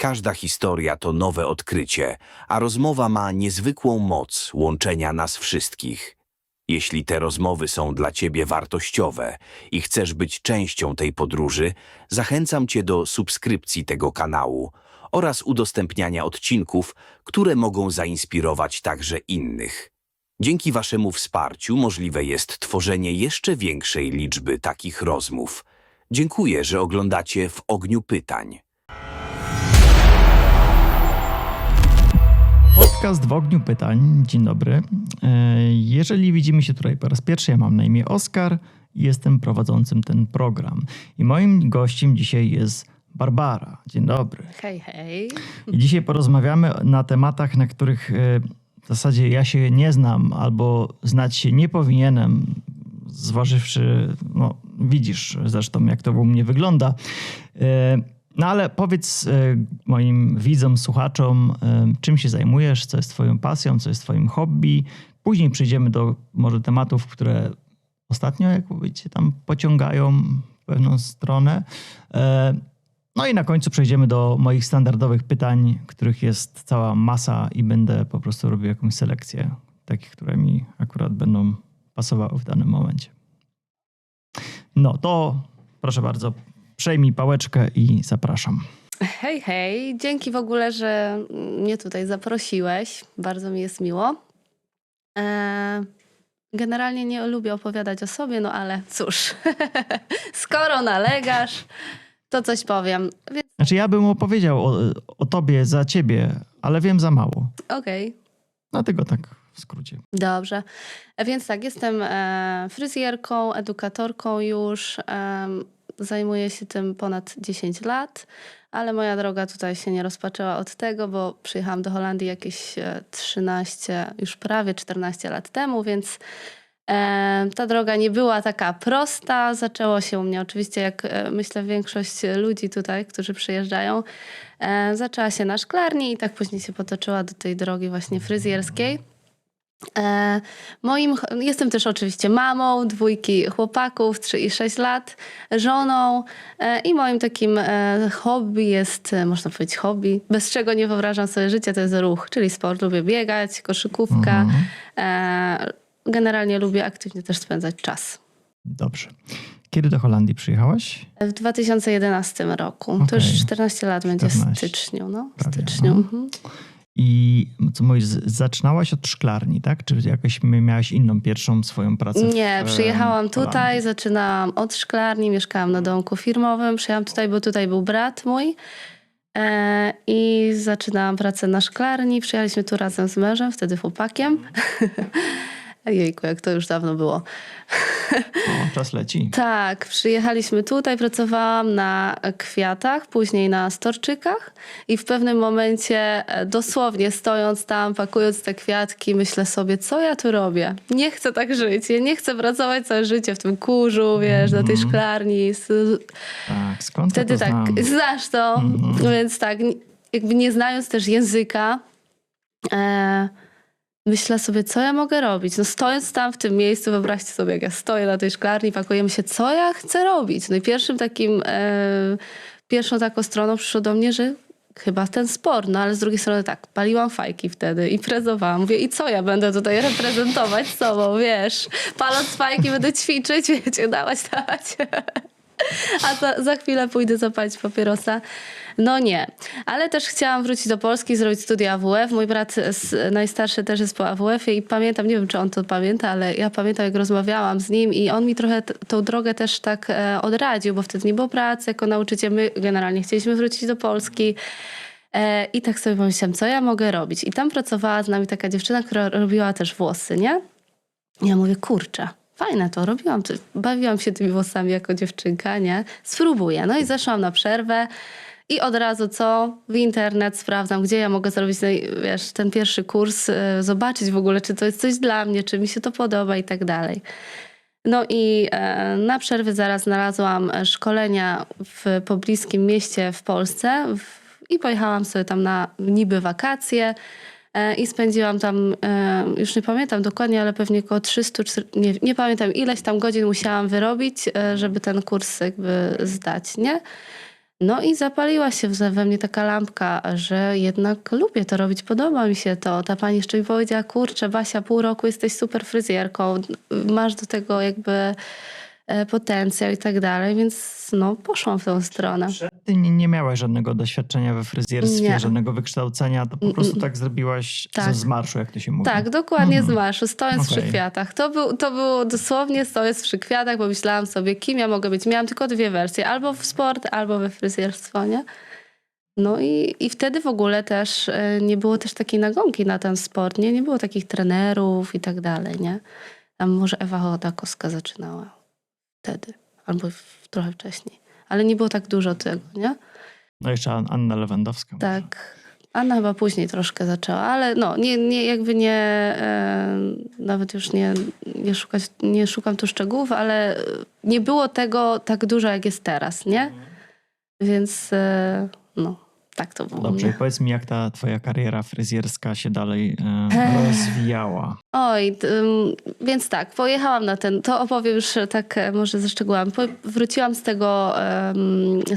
Każda historia to nowe odkrycie, a rozmowa ma niezwykłą moc łączenia nas wszystkich. Jeśli te rozmowy są dla Ciebie wartościowe i chcesz być częścią tej podróży, zachęcam Cię do subskrypcji tego kanału oraz udostępniania odcinków, które mogą zainspirować także innych. Dzięki Waszemu wsparciu możliwe jest tworzenie jeszcze większej liczby takich rozmów. Dziękuję, że oglądacie W ogniu pytań. Podcast W ogniu pytań. Dzień dobry. Jeżeli widzimy się tutaj po raz pierwszy, ja mam na imię Oskar i jestem prowadzącym ten program. I moim gościem dzisiaj jest Barbara. Dzień dobry. Hej, hej. I dzisiaj porozmawiamy na tematach, na których w zasadzie ja się nie znam albo znać się nie powinienem, zważywszy, no widzisz zresztą jak to u mnie wygląda. No ale powiedz moim widzom, słuchaczom, czym się zajmujesz, co jest twoją pasją, co jest twoim hobby. Później przejdziemy do może tematów, które ostatnio, jak powiedzicie, tam pociągają w pewną stronę. No i na końcu przejdziemy do moich standardowych pytań, których jest cała masa i będę po prostu robił jakąś selekcję takich, które mi akurat będą pasowały w danym momencie. No to proszę bardzo, przejmij pałeczkę i zapraszam. Hej, hej. Dzięki w ogóle, że mnie tutaj zaprosiłeś. Bardzo mi jest miło. Generalnie nie lubię opowiadać o sobie, no ale cóż, skoro nalegasz, to coś powiem. Więc Znaczy ja bym opowiedział o tobie, za ciebie, ale wiem za mało. okej. Dlatego tak w skrócie. Dobrze. Więc tak, jestem fryzjerką, edukatorką już. Zajmuję się tym ponad 10 lat, ale moja droga tutaj się nie rozpoczęła od tego, bo przyjechałam do Holandii jakieś 13, już prawie 14 lat temu, więc ta droga nie była taka prosta. Zaczęło się u mnie oczywiście, jak myślę większość ludzi tutaj, którzy przyjeżdżają, zaczęła się na szklarni i tak później się potoczyła do tej drogi właśnie fryzjerskiej. Jestem też oczywiście mamą 2 chłopaków, 3 i 6 lat, żoną i moim takim hobby jest, można powiedzieć hobby, bez czego nie wyobrażam sobie życia, to jest ruch, czyli sport. Lubię biegać, koszykówka. Generalnie lubię aktywnie też spędzać czas. Dobrze. Kiedy do Holandii przyjechałaś? W 2011 roku, to już 14 lat będzie w 14. styczniu. No, w Prawie, styczniu. no. Mhm. I co mówisz, zaczynałaś od szklarni, tak? Czy jakoś miałaś inną pierwszą swoją pracę? Nie, przyjechałam Holandii? tutaj, zaczynałam od szklarni, mieszkałam na domku firmowym. Przyjechałam tutaj, bo tutaj był brat mój i zaczynałam pracę na szklarni. Przyjechaliśmy tu razem z mężem, wtedy chłopakiem. Jejku, jak to już dawno było. O, czas leci. Tak, przyjechaliśmy tutaj, pracowałam na kwiatach, później na storczykach i w pewnym momencie dosłownie stojąc tam, pakując te kwiatki, myślę sobie, co ja tu robię? Nie chcę tak żyć, ja nie chcę pracować całe życie w tym kurzu, wiesz, na tej szklarni. Tak, skąd Wtedy to tak, znam? znasz to, więc tak, jakby nie znając też języka, myślę sobie, co ja mogę robić. No stojąc tam w tym miejscu, wyobraźcie sobie, jak ja stoję na tej szklarni, pakujemy się, co ja chcę robić. No i pierwszą taką stroną przyszło do mnie, że chyba ten sport, no ale z drugiej strony tak, paliłam fajki wtedy, imprezowałam. Mówię, i co ja będę tutaj reprezentować sobą, wiesz? Paląc fajki będę ćwiczyć, wiecie, dawać. A za chwilę pójdę zapalić papierosa. No nie. Ale też chciałam wrócić do Polski, zrobić studia AWF. Mój brat najstarszy też jest po AWF-ie i pamiętam, nie wiem czy on to pamięta, ale ja pamiętam jak rozmawiałam z nim i on mi trochę tą drogę też tak odradził, bo wtedy nie było pracy jako nauczyciel. My generalnie chcieliśmy wrócić do Polski. I tak sobie pomyślałam, co ja mogę robić. I tam pracowała z nami taka dziewczyna, która robiła też włosy, nie? I ja mówię, kurczę. Fajne to, robiłam, bawiłam się tymi włosami jako dziewczynka, nie? Spróbuję. No i zeszłam na przerwę i od razu w internet sprawdzam, gdzie ja mogę zrobić wiesz, ten pierwszy kurs, zobaczyć w ogóle, czy to jest coś dla mnie, czy mi się to podoba i tak dalej. No i na przerwie zaraz znalazłam szkolenia w pobliskim mieście w Polsce i pojechałam sobie tam na niby wakacje. I spędziłam tam, już nie pamiętam dokładnie, ale pewnie około 300, nie pamiętam ileś tam godzin musiałam wyrobić, żeby ten kurs jakby zdać, nie? No i zapaliła się we mnie taka lampka, że jednak lubię to robić, podoba mi się to. Ta pani jeszcze mi powiedziała, kurczę Basia, pół roku jesteś super fryzjerką, masz do tego jakby potencjał i tak dalej, więc no poszłam w tą stronę. Ty nie miałaś żadnego doświadczenia we fryzjerstwie, Nie. żadnego wykształcenia, to po prostu tak zrobiłaś Tak. z marszu, jak to się mówi. Tak, dokładnie z marszu, stojąc przy Okej. kwiatach. To było dosłownie stojąc przy kwiatach, bo myślałam sobie, kim ja mogę być. Miałam tylko 2 wersje, albo w sport, albo we fryzjerstwo, nie? No i wtedy w ogóle też nie było też takiej nagonki na ten sport, nie było takich trenerów i tak dalej, nie? Tam może Ewa Chodakowska zaczynała wtedy, albo trochę wcześniej. Ale nie było tak dużo tego, nie? No jeszcze Anna Lewandowska. może. Tak. Anna chyba później troszkę zaczęła, ale no, nawet już nie szukam tu szczegółów, ale nie było tego tak dużo, jak jest teraz, nie? Więc no, tak to było. Dobrze, i Nie? powiedz mi, jak ta twoja kariera fryzjerska się dalej rozwijała? Oj, więc tak, pojechałam na to opowiem już tak może ze szczegółami. Wróciłam z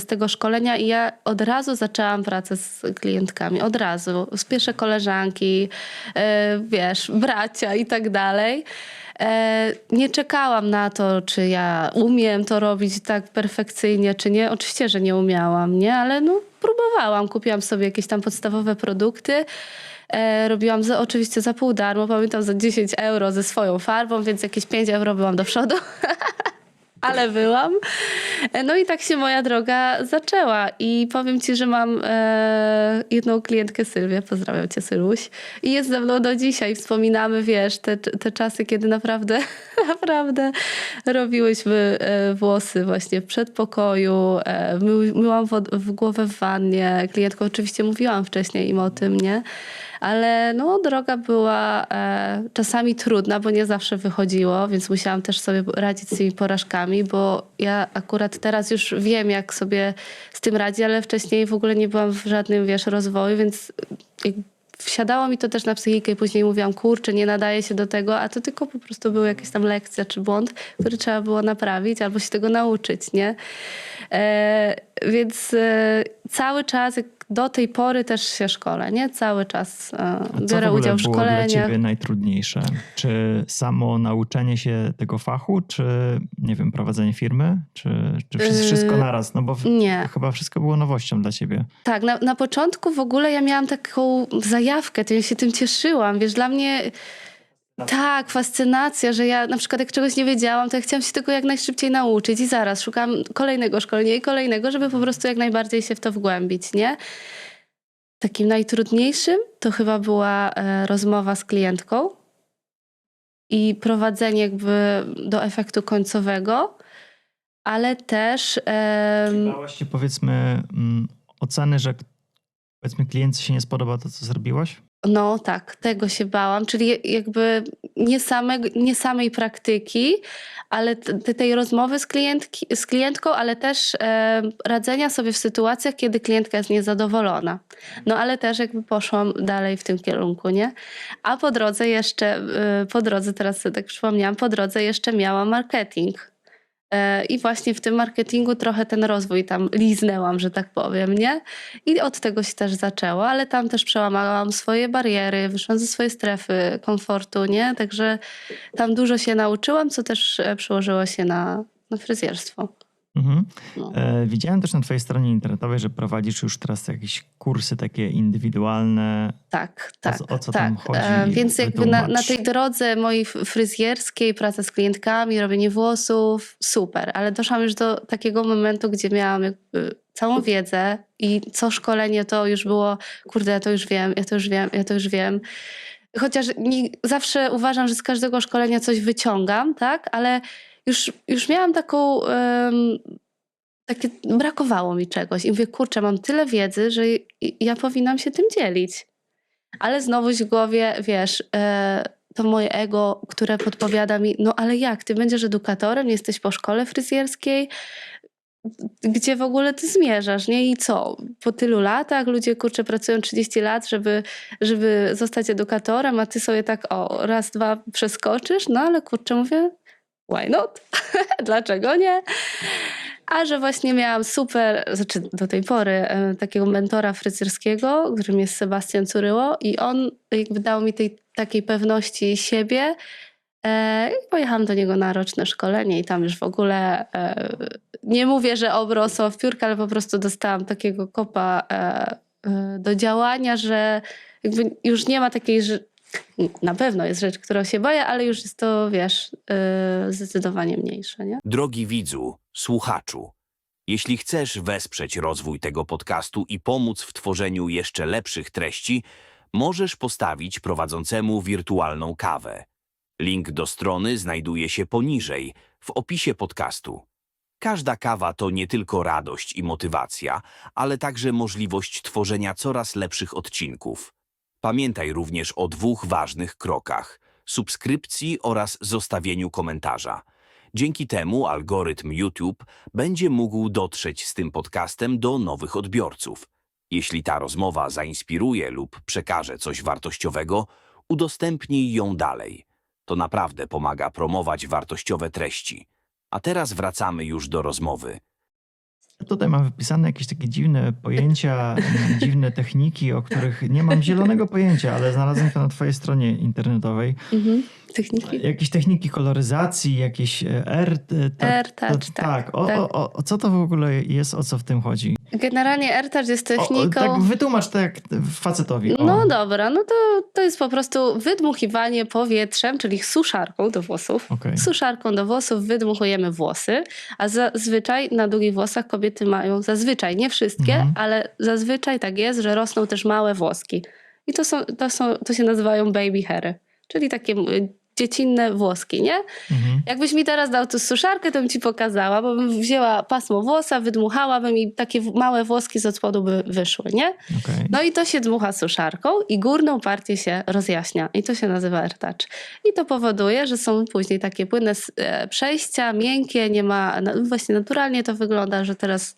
tego szkolenia i ja od razu zaczęłam pracę z klientkami, od razu. Z pierwsze koleżanki, wiesz, bracia i tak dalej. Nie czekałam na to, czy ja umiem to robić tak perfekcyjnie, czy nie. Oczywiście, że nie umiałam, nie? Ale no, próbowałam. Kupiłam sobie jakieś tam podstawowe produkty. Robiłam oczywiście za pół darmo, pamiętam za 10 euro ze swoją farbą, więc jakieś 5 euro byłam do przodu. Ale byłam. No i tak się moja droga zaczęła. I powiem ci, że mam jedną klientkę, Sylwię, pozdrawiam cię Syluś. I jest ze mną do dzisiaj. Wspominamy, wiesz, te czasy, kiedy naprawdę robiłyśmy włosy właśnie w przedpokoju. Myłam w głowę w wannie. Klientkom oczywiście mówiłam wcześniej im o tym, nie? Ale no, droga była czasami trudna, bo nie zawsze wychodziło, więc musiałam też sobie radzić z tymi porażkami, bo ja akurat teraz już wiem, jak sobie z tym radzić, ale wcześniej w ogóle nie byłam w żadnym, wiesz, rozwoju, więc wsiadało mi to też na psychikę i później mówiłam, kurczę, nie nadaje się do tego, a to tylko po prostu była jakaś tam lekcja czy błąd, który trzeba było naprawić albo się tego nauczyć, nie? Więc cały czas, do tej pory też się szkolę, nie? Cały czas biorę udział w było dla szkoleniach. ciebie najtrudniejsze? Czy samo nauczenie się tego fachu, czy nie wiem, prowadzenie firmy? Czy wszystko naraz? No bo nie. chyba wszystko było nowością dla ciebie. Tak, na początku w ogóle ja miałam taką zajawkę, to ja się tym cieszyłam. Wiesz, dla mnie tak, fascynacja, że ja na przykład jak czegoś nie wiedziałam, to ja chciałam się tego jak najszybciej nauczyć i zaraz szukałam kolejnego szkolenia i kolejnego, żeby po prostu jak najbardziej się w to wgłębić, nie? Takim najtrudniejszym to chyba była rozmowa z klientką i prowadzenie jakby do efektu końcowego, ale też Bałaś się, powiedzmy, oceny, że powiedzmy klientce się nie spodoba to, co zrobiłaś? no tak, tego się bałam, czyli jakby nie samej praktyki, ale tej rozmowy z klientką, ale też radzenia sobie w sytuacjach, kiedy klientka jest niezadowolona. No ale też jakby poszłam dalej w tym kierunku, nie? A po drodze teraz sobie tak przypomniałam, po drodze jeszcze miałam marketing. I właśnie w tym marketingu trochę ten rozwój tam liznęłam, że tak powiem, nie? I od tego się też zaczęło, ale tam też przełamałam swoje bariery, wyszłam ze swojej strefy komfortu, nie? Także tam dużo się nauczyłam, co też przełożyło się na fryzjerstwo. Mhm. No. Widziałem też na twojej stronie internetowej, że prowadzisz już teraz jakieś kursy takie indywidualne. Tak. O co tam chodzi? Więc jakby na Wytłumacz. tej drodze mojej fryzjerskiej, praca z klientkami, robienie włosów, super. Ale doszłam już do takiego momentu, gdzie miałam jakby całą wiedzę i co szkolenie to już było, kurde, ja to już wiem. Chociaż zawsze uważam, że z każdego szkolenia coś wyciągam, tak? Ale już miałam taką... brakowało mi czegoś. I mówię, kurczę, mam tyle wiedzy, że ja powinnam się tym dzielić. Ale znowu w głowie, wiesz, to moje ego, które podpowiada mi, no ale jak, ty będziesz edukatorem, jesteś po szkole fryzjerskiej, gdzie w ogóle ty zmierzasz, nie? I co? Po tylu latach ludzie, kurczę, pracują 30 lat, żeby zostać edukatorem, a ty sobie tak raz, dwa przeskoczysz, no ale kurczę, mówię, why not? Dlaczego nie? A że właśnie miałam super, znaczy do tej pory, takiego mentora fryzjerskiego, którym jest Sebastian Curyło i on jakby dał mi tej takiej pewności siebie. I pojechałam do niego na roczne szkolenie i tam już w ogóle nie mówię, że obrosło w piórkę, ale po prostu dostałam takiego kopa do działania, że jakby już nie ma takiej, że na pewno jest rzecz, którą się boję, ale już jest to, wiesz, zdecydowanie mniejsze, nie? Drogi widzu, słuchaczu, jeśli chcesz wesprzeć rozwój tego podcastu i pomóc w tworzeniu jeszcze lepszych treści, możesz postawić prowadzącemu wirtualną kawę. Link do strony znajduje się poniżej, w opisie podcastu. Każda kawa to nie tylko radość i motywacja, ale także możliwość tworzenia coraz lepszych odcinków. Pamiętaj również o 2 ważnych krokach: subskrypcji oraz zostawieniu komentarza. Dzięki temu algorytm YouTube będzie mógł dotrzeć z tym podcastem do nowych odbiorców. Jeśli ta rozmowa zainspiruje lub przekaże coś wartościowego, udostępnij ją dalej. To naprawdę pomaga promować wartościowe treści. A teraz wracamy już do rozmowy. Tutaj mam wypisane jakieś takie dziwne pojęcia, dziwne techniki, o których nie mam zielonego pojęcia, ale znalazłem to na twojej stronie internetowej. Techniki. Jakieś techniki koloryzacji, jakieś AirTouch, tak. O co to w ogóle jest, o co w tym chodzi? Generalnie AirTouch jest techniką... Tak wytłumacz to jak facetowi. No dobra, no to jest po prostu wydmuchiwanie powietrzem, czyli suszarką do włosów. Okej. Suszarką do włosów wydmuchujemy włosy, a zazwyczaj na długich włosach kobiety mają, zazwyczaj, nie wszystkie, ale zazwyczaj tak jest, że rosną też małe włoski. I to się nazywają baby hairy, czyli takie dziecinne włoski, nie? Jakbyś mi teraz dał tu suszarkę, to bym ci pokazała, bo bym wzięła pasmo włosa, wydmuchałabym i takie małe włoski z spodu by wyszły, nie? Okay. No i to się dmucha suszarką i górną partię się rozjaśnia i to się nazywa AirTouch. I to powoduje, że są później takie płynne przejścia, miękkie, nie ma, właśnie naturalnie to wygląda, że teraz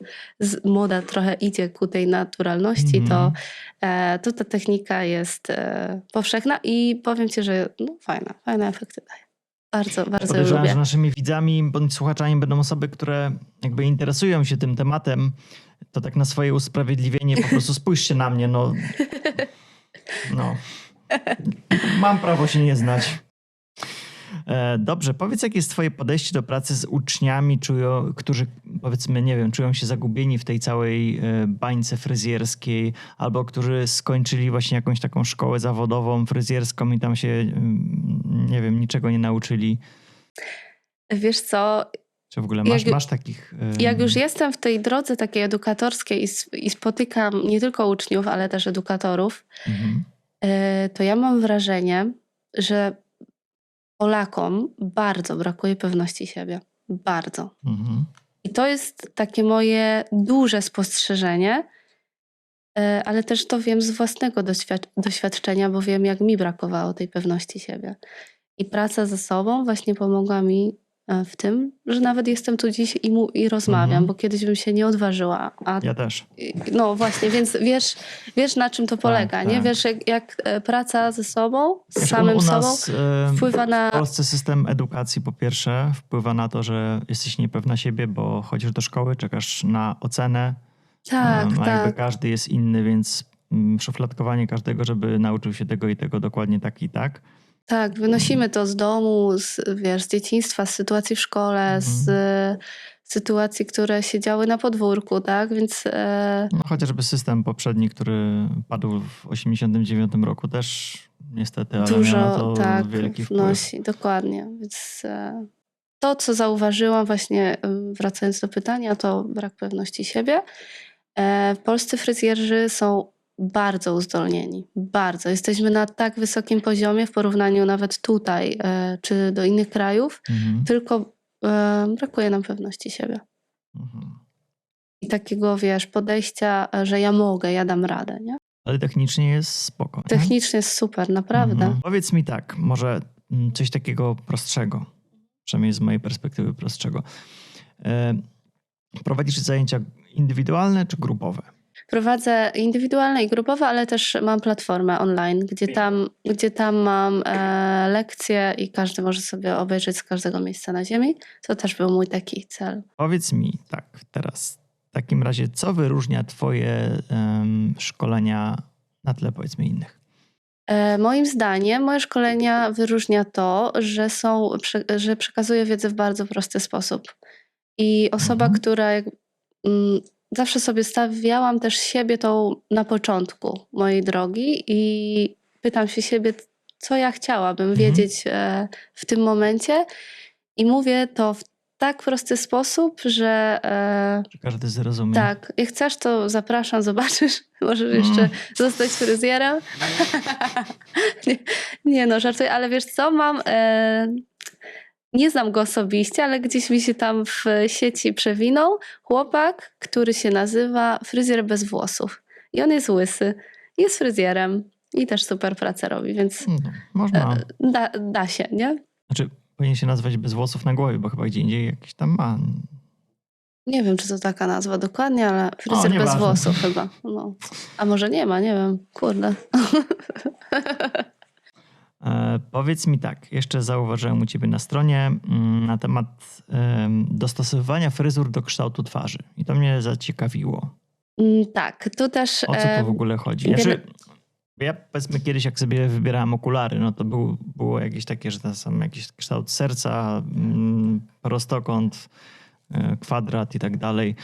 moda trochę idzie ku tej naturalności, to ta technika jest powszechna i powiem ci, że no, fajne efekty daje. Bardzo, bardzo Podejrzewam, lubię. że naszymi widzami bądź słuchaczami będą osoby, które jakby interesują się tym tematem, to tak na swoje usprawiedliwienie po prostu spójrzcie na mnie, no. Mam prawo się nie znać. Dobrze, powiedz, jakie jest twoje podejście do pracy z uczniami, którzy powiedzmy, nie wiem, czują się zagubieni w tej całej bańce fryzjerskiej, albo którzy skończyli właśnie jakąś taką szkołę zawodową fryzjerską i tam się, nie wiem, niczego nie nauczyli. Wiesz co? Czy w ogóle masz takich... Jak już jestem w tej drodze takiej edukatorskiej i spotykam nie tylko uczniów, ale też edukatorów, to ja mam wrażenie, że Polakom bardzo brakuje pewności siebie. Bardzo. I to jest takie moje duże spostrzeżenie, ale też to wiem z własnego doświadczenia, bo wiem, jak mi brakowało tej pewności siebie. I praca ze sobą właśnie pomogła mi w tym, że nawet jestem tu dziś i rozmawiam, bo kiedyś bym się nie odważyła. Ja też. No właśnie, więc wiesz na czym to polega, nie? Wiesz jak praca ze sobą, z samym sobą wpływa na... W Polsce system edukacji po pierwsze wpływa na to, że jesteś niepewna siebie, bo chodzisz do szkoły, czekasz na ocenę. Tak. Jakby każdy jest inny, więc szufladkowanie każdego, żeby nauczył się tego i tego dokładnie tak i tak. Tak, wynosimy to z domu, z dzieciństwa, z sytuacji w szkole, z sytuacji, które się działy na podwórku, tak? Więc... No chociażby system poprzedni, który padł w 1989 roku też niestety, ale dużo, miało to wielki wpływ. wnosi, dokładnie. Więc to, co zauważyłam właśnie wracając do pytania, to brak pewności siebie. Polscy fryzjerzy są bardzo uzdolnieni. Bardzo. Jesteśmy na tak wysokim poziomie w porównaniu nawet tutaj czy do innych krajów, tylko brakuje nam pewności siebie. I takiego, wiesz, podejścia, że ja mogę, ja dam radę, nie? Ale technicznie jest spoko. Technicznie jest super, naprawdę. Powiedz mi tak, może coś takiego prostszego, przynajmniej z mojej perspektywy prostszego. Prowadzisz zajęcia indywidualne czy grupowe? Prowadzę indywidualne i grupowe, ale też mam platformę online, gdzie tam mam lekcje i każdy może sobie obejrzeć z każdego miejsca na ziemi. To też był mój taki cel. Powiedz mi tak teraz, w takim razie, co wyróżnia twoje szkolenia na tle, powiedzmy, innych? Moim zdaniem moje szkolenia wyróżnia to, że przekazuję wiedzę w bardzo prosty sposób. I osoba, która zawsze sobie stawiałam też siebie tą na początku mojej drogi i pytam się siebie, co ja chciałabym wiedzieć w tym momencie i mówię to w tak prosty sposób, że Czy każdy zrozumie? tak, jak chcesz, to zapraszam, zobaczysz. Możesz jeszcze zostać fryzjerem. nie no, żartuję, ale wiesz co, nie znam go osobiście, ale gdzieś mi się tam w sieci przewinął chłopak, który się nazywa Fryzjer bez włosów. I on jest łysy, jest fryzjerem i też super pracę robi, więc No, można. da się, nie? Znaczy, powinien się nazwać bez włosów na głowie, bo chyba gdzie indziej jakiś tam ma. Nie wiem, czy to taka nazwa dokładnie, ale fryzjer bez nieważne. włosów chyba. No. A może nie ma, nie wiem. Kurde. Powiedz mi tak, jeszcze zauważyłem u ciebie na stronie na temat dostosowywania fryzur do kształtu twarzy. I to mnie zaciekawiło. Tak, tu też... O co tu w ogóle chodzi? Ja powiedzmy kiedyś, jak sobie wybierałem okulary, no to było jakieś takie, że to są jakiś kształt serca, prostokąt, kwadrat i tak dalej.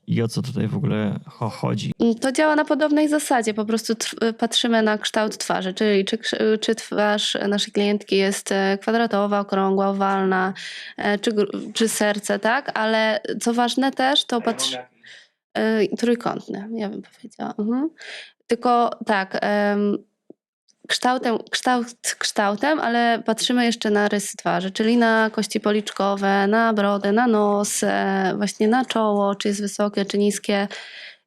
I o co tutaj w ogóle chodzi? To działa na podobnej zasadzie. Po prostu patrzymy na kształt twarzy, czyli czy twarz naszej klientki jest kwadratowa, okrągła, owalna, czy serce, tak? Ale co ważne też, to trójkątny, ja bym powiedziała. Tylko tak, kształtem, ale patrzymy jeszcze na rysy twarzy, czyli na kości policzkowe, na brodę, na nos, właśnie na czoło, czy jest wysokie, czy niskie.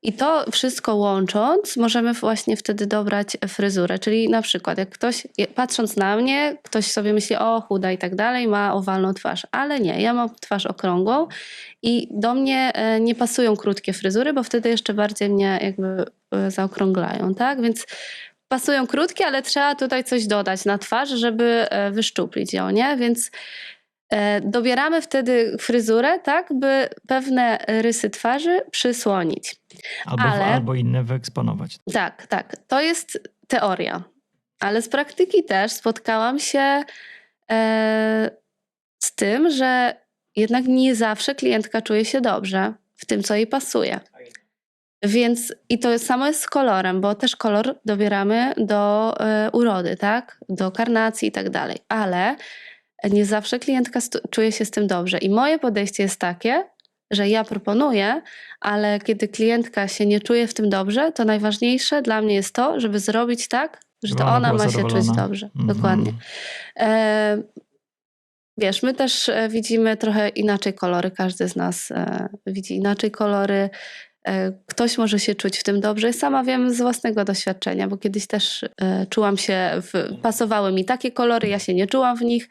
I to wszystko łącząc, możemy właśnie wtedy dobrać fryzurę. Czyli na przykład, jak ktoś, patrząc na mnie, ktoś sobie myśli, o chuda i tak dalej, ma owalną twarz. Ale nie, ja mam twarz okrągłą i do mnie nie pasują krótkie fryzury, bo wtedy jeszcze bardziej mnie jakby zaokrąglają, tak? Więc pasują krótkie, ale trzeba tutaj coś dodać na twarz, żeby wyszczuplić ją, nie? Więc dobieramy wtedy fryzurę, tak, by pewne rysy twarzy przysłonić. Albo inne wyeksponować. Tak. To jest teoria. Ale z praktyki też spotkałam się z tym, że jednak nie zawsze klientka czuje się dobrze w tym, co jej pasuje. Więc i to samo jest z kolorem, bo też kolor dobieramy do urody, tak? Do karnacji i tak dalej. Ale nie zawsze klientka czuje się z tym dobrze. I moje podejście jest takie, że ja proponuję, ale kiedy klientka się nie czuje w tym dobrze, to najważniejsze dla mnie jest to, żeby zrobić tak, że to ona ma się czuć dobrze. Dokładnie. Wiesz, my też widzimy trochę inaczej kolory. Każdy z nas widzi inaczej kolory. Ktoś może się czuć w tym dobrze. Sama wiem z własnego doświadczenia, bo kiedyś też czułam się, pasowały mi takie kolory, ja się nie czułam w nich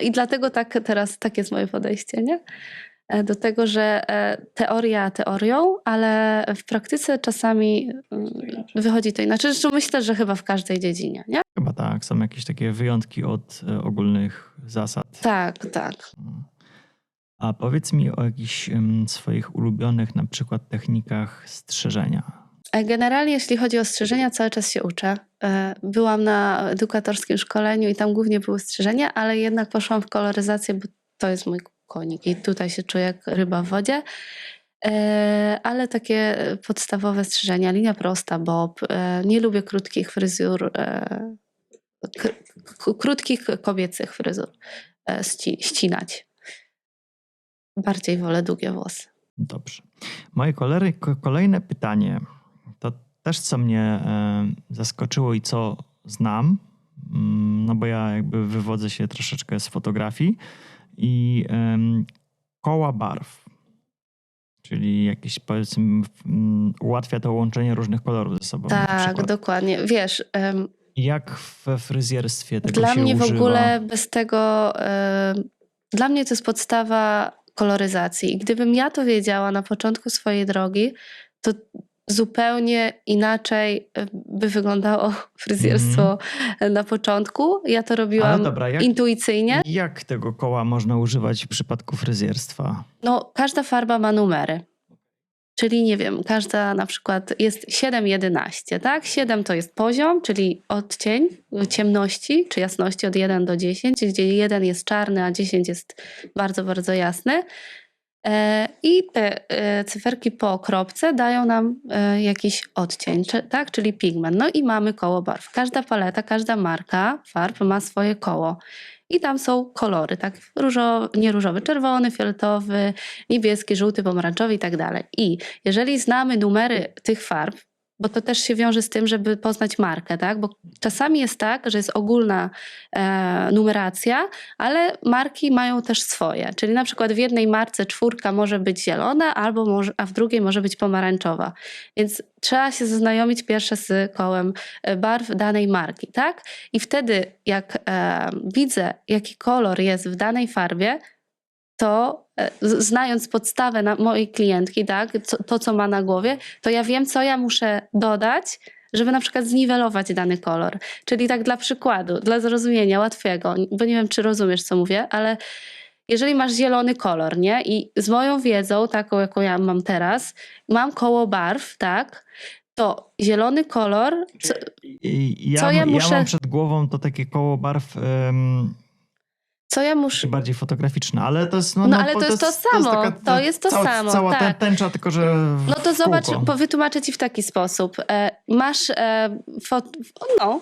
i dlatego teraz tak jest moje podejście, nie? Do tego, że teoria teorią, ale w praktyce czasami wychodzi to inaczej. Zresztą myślę, że chyba w każdej dziedzinie, nie? Chyba tak, są jakieś takie wyjątki od ogólnych zasad. Tak. A powiedz mi o jakichś swoich ulubionych na przykład technikach strzyżenia. Generalnie jeśli chodzi o strzyżenia, cały czas się uczę. Byłam na edukatorskim szkoleniu i tam głównie były strzyżenia, ale jednak poszłam w koloryzację, bo to jest mój konik i tutaj się czuję jak ryba w wodzie. Ale takie podstawowe strzyżenia, linia prosta, bob. Nie lubię krótkich fryzur, krótkich kobiecych fryzur ścinać. Bardziej wolę długie włosy. Dobrze. Moje kolejne pytanie to też co mnie zaskoczyło i co znam, no bo ja jakby wywodzę się troszeczkę z fotografii i koła barw, czyli jakieś powiedzmy ułatwia to łączenie różnych kolorów ze sobą. Tak, dokładnie. Wiesz... Jak we fryzjerstwie tego dla się mnie używa? w ogóle bez tego... Dla mnie to jest podstawa koloryzacji. I gdybym ja to wiedziała na początku swojej drogi, zupełnie inaczej by wyglądało fryzjerstwo na początku. Ja to robiłam Ale dobra, intuicyjnie. Jak tego koła można używać w przypadku fryzjerstwa? No, każda farba ma numery. Czyli nie wiem, każda na przykład jest 7-11, tak? 7 to jest poziom, czyli odcień ciemności czy jasności od 1 do 10, gdzie 1 jest czarny, a 10 jest bardzo, bardzo jasny. I te cyferki po kropce dają nam jakiś odcień, tak? Czyli pigment. No i mamy koło barw. Każda paleta, każda marka farb ma swoje koło. I tam są kolory, tak? Nie różowy, czerwony, fioletowy, niebieski, żółty, pomarańczowy i tak dalej. I jeżeli znamy numery tych farb, bo to też się wiąże z tym, żeby poznać markę, tak? Bo czasami jest tak, że jest ogólna numeracja, ale marki mają też swoje. Czyli na przykład w jednej marce 4 może być zielona, a w drugiej może być pomarańczowa. Więc trzeba się zaznajomić pierwsze z kołem barw danej marki, tak? I wtedy jak widzę, jaki kolor jest w danej farbie, to znając podstawę mojej klientki, tak, to co ma na głowie, to ja wiem, co ja muszę dodać, żeby na przykład zniwelować dany kolor. Czyli tak dla przykładu, dla zrozumienia łatwego, bo nie wiem, czy rozumiesz, co mówię, ale jeżeli masz zielony kolor, nie? I z moją wiedzą, taką jaką ja mam teraz, mam koło barw, tak? To zielony kolor, Ja mam przed głową to takie koło barw co ja muszę... bardziej fotograficzne, ale to jest... ale to jest to samo. To jest to samo. Cała tak. tęcza, tylko że No to zobacz, kółko. Wytłumaczę ci w taki sposób. Masz...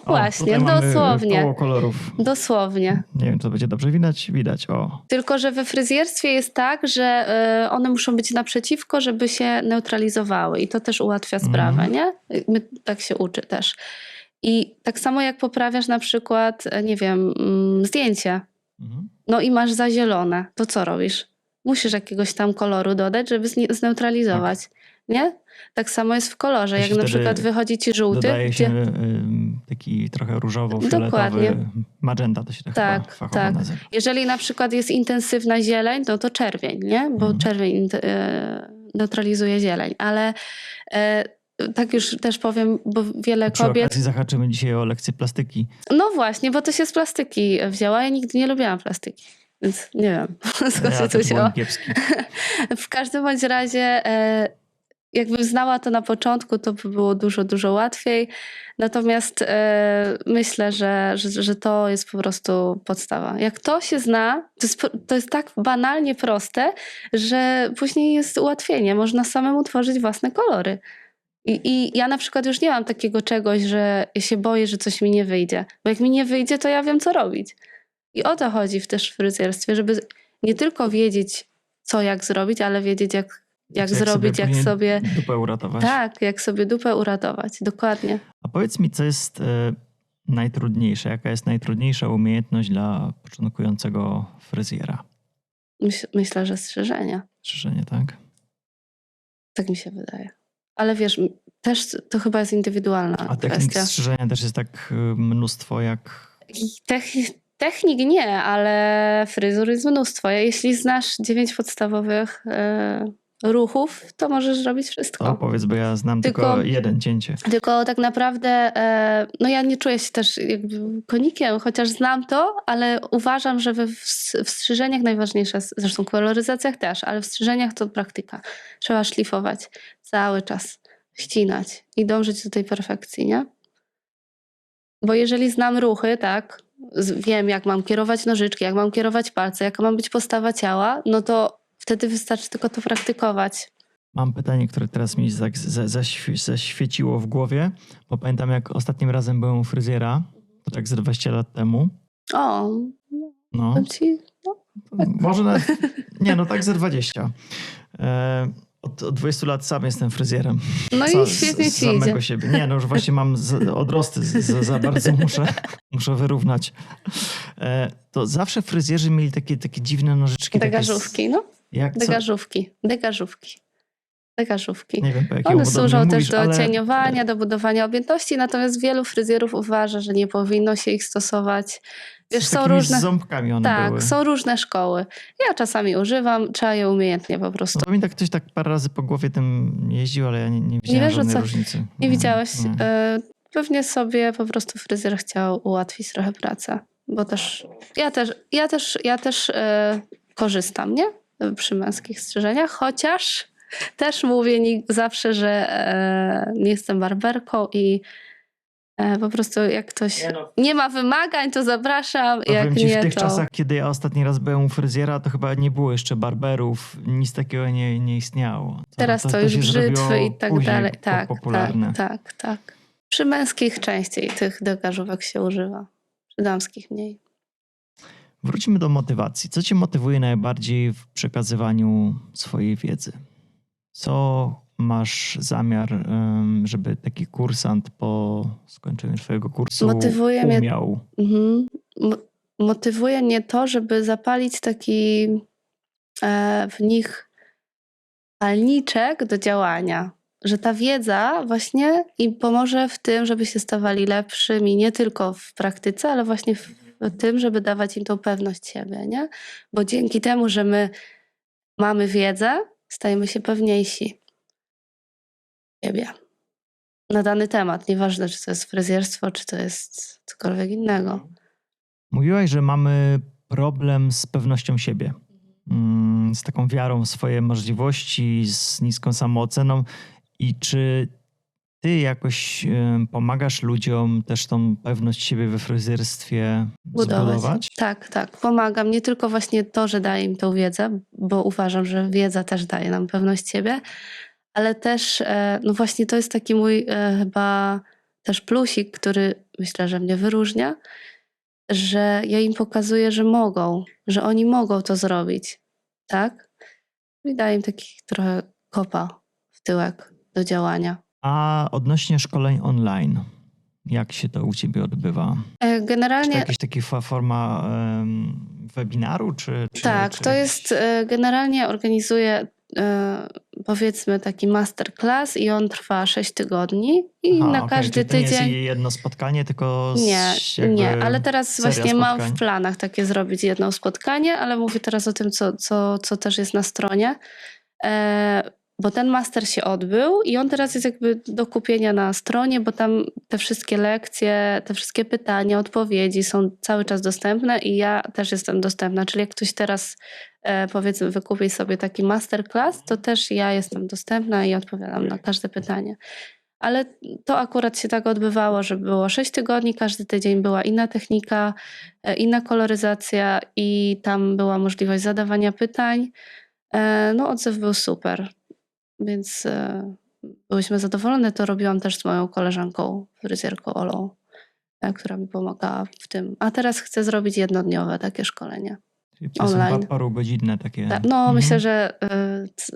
właśnie, tutaj dosłownie. koło kolorów. Dosłownie. Nie wiem, czy to będzie dobrze widać. O. Tylko, że we fryzjerstwie jest tak, że one muszą być naprzeciwko, żeby się neutralizowały. I to też ułatwia sprawę, nie? Tak się uczy też. I tak samo jak poprawiasz na przykład, nie wiem, zdjęcie. No i masz zazielone, to co robisz? Musisz jakiegoś tam koloru dodać, żeby zneutralizować, nie? Tak samo jest w kolorze, jak na przykład wychodzi ci żółty. Dodaje się taki trochę różowo-fioletowy, Dokładnie. magenta to się tak chyba fachowo tak. nazywa. Jeżeli na przykład jest intensywna zieleń, no to czerwień, nie? Bo czerwień neutralizuje zieleń, ale tak już też powiem, bo wiele Przy kobiet... okazji zahaczymy dzisiaj o lekcję plastyki. No właśnie, bo to się z plastyki wzięła. Ja nigdy nie lubiłam plastyki, więc nie wiem, skąd się to wzięło. Kiepski. W każdym bądź razie, jakbym znała to na początku, to by było dużo, dużo łatwiej. Natomiast myślę, że to jest po prostu podstawa. Jak to się zna, to jest tak banalnie proste, że później jest ułatwienie. Można samemu tworzyć własne kolory. I ja na przykład już nie mam takiego czegoś, że ja się boję, że coś mi nie wyjdzie. Bo jak mi nie wyjdzie, to ja wiem, co robić. I o to chodzi też w fryzjerstwie, żeby nie tylko wiedzieć, co jak zrobić, ale wiedzieć, jak zrobić, jak sobie... dupę uratować. Tak, jak sobie dupę uratować. Dokładnie. A powiedz mi, co jest najtrudniejsze? Jaka jest najtrudniejsza umiejętność dla początkującego fryzjera? Myślę, że strzyżenie. Strzyżenie, tak? Tak mi się wydaje. Ale wiesz, też to chyba jest indywidualna A technik kwestia. strzyżenia też jest tak mnóstwo jak... Technik nie, ale fryzur jest mnóstwo. Jeśli znasz 9 podstawowych ruchów, to możesz robić wszystko. To powiedz, bo ja znam tylko jeden cięcie. Tylko tak naprawdę, no ja nie czuję się też jakby konikiem, chociaż znam to, ale uważam, że w strzyżeniach najważniejsze, zresztą w koloryzacjach też, ale w strzyżeniach to praktyka. Trzeba szlifować cały czas, ścinać i dążyć do tej perfekcji, nie? Bo jeżeli znam ruchy, tak, wiem jak mam kierować nożyczki, jak mam kierować palce, jaka ma być postawa ciała, no to wtedy wystarczy tylko to praktykować. Mam pytanie, które teraz mi tak zaświeciło w głowie, bo pamiętam jak ostatnim razem byłem u fryzjera, to tak z 20 lat temu. O, no. Może nawet, nie no tak ze 20. Od 20 lat sam jestem fryzjerem. No i świetnie ci idzie. Siebie. Nie, no już właśnie mam odrosty, za bardzo muszę wyrównać. To zawsze fryzjerzy mieli takie dziwne nożyczki. Degażówki, no. Jak Degażówki. Nie wiem, po jakiej One służą też do ale... cieniowania, do budowania objętości, natomiast wielu fryzjerów uważa, że nie powinno się ich stosować. Wiesz, Z są takimi różne... ząbkami one Tak, były. są różne szkoły. Ja czasami używam, trzeba je umiejętnie po prostu. No, pamiętam, ktoś tak parę razy po głowie tym jeździł, ale ja nie widziałem wiesz, o żadnej co- różnicy. Nie widziałeś? Nie. Pewnie sobie po prostu fryzjer chciał ułatwić trochę pracę, bo też ja też korzystam, nie? Przy męskich strzyżeniach, chociaż też mówię zawsze, że nie jestem barberką i po prostu jak ktoś nie ma wymagań, to zapraszam, jak Powiem ci, nie, w tych to... czasach, kiedy ja ostatni raz byłem u fryzjera, to chyba nie było jeszcze barberów, nic takiego nie istniało. Teraz to już się brzytwy zrobiło i tak później dalej. Tak, popularne. tak. Przy męskich częściej tych degażówek się używa, przy damskich mniej. Wrócimy do motywacji. Co cię motywuje najbardziej w przekazywaniu swojej wiedzy? Co masz zamiar, żeby taki kursant po skończeniu swojego kursu Motywuje mnie- umiał? Motywuje mnie to, żeby zapalić taki w nich palniczek do działania. Że ta wiedza właśnie im pomoże w tym, żeby się stawali lepszymi, nie tylko w praktyce, ale właśnie w tym, żeby dawać im tą pewność siebie, nie? Bo dzięki temu, że my mamy wiedzę, stajemy się pewniejsi siebie na dany temat. Nieważne, czy to jest fryzjerstwo, czy to jest cokolwiek innego. Mówiłaś, że mamy problem z pewnością siebie, z taką wiarą w swoje możliwości, z niską samooceną. I czy ty jakoś pomagasz ludziom też tą pewność siebie we fryzjerstwie zbudować? Tak. Pomagam. Nie tylko właśnie to, że daję im tą wiedzę, bo uważam, że wiedza też daje nam pewność siebie, ale też no właśnie to jest taki mój chyba też plusik, który myślę, że mnie wyróżnia, że ja im pokazuję, że mogą, że oni mogą to zrobić, tak? I daję im taki trochę kopa w tyłek do działania. A odnośnie szkoleń online, jak się to u ciebie odbywa? Czy to Generalnie jakaś taka forma webinaru? tak, czy to jakiś- jest generalnie organizuję powiedzmy taki masterclass i on trwa 6 tygodni i Aha, na okej, każdy czyli to nie tydzień... jest jedno spotkanie, tylko Nie, ale teraz seria właśnie mam spotkań? w planach takie zrobić jedno spotkanie, ale mówię teraz o tym, co też jest na stronie. Bo ten master się odbył i on teraz jest jakby do kupienia na stronie, bo tam te wszystkie lekcje, te wszystkie pytania, odpowiedzi są cały czas dostępne i ja też jestem dostępna. Czyli jak ktoś teraz powiedzmy wykupi sobie taki masterclass, to też ja jestem dostępna i odpowiadam na każde pytanie. Ale to akurat się tak odbywało, że było 6 tygodni, każdy tydzień była inna technika, inna koloryzacja i tam była możliwość zadawania pytań. No odzew był super, więc byłyśmy zadowolone. To robiłam też z moją koleżanką, fryzjerką Olą, która mi pomagała w tym. A teraz chcę zrobić jednodniowe takie szkolenie. Czyli to są online. parugodzinne takie. No myślę, że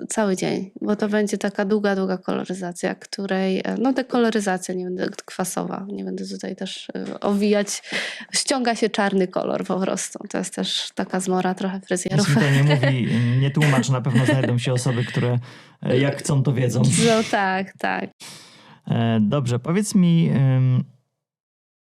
cały dzień, bo to będzie taka długa koloryzacja, której, no dekoloryzacja, nie będę kwasowa, nie będę tutaj też owijać, ściąga się czarny kolor po prostu. To jest też taka zmora trochę fryzjerów. Nic mi to nie mówi, nie tłumacz, na pewno znajdą się osoby, które jak chcą, to wiedzą. No tak. Dobrze, powiedz mi,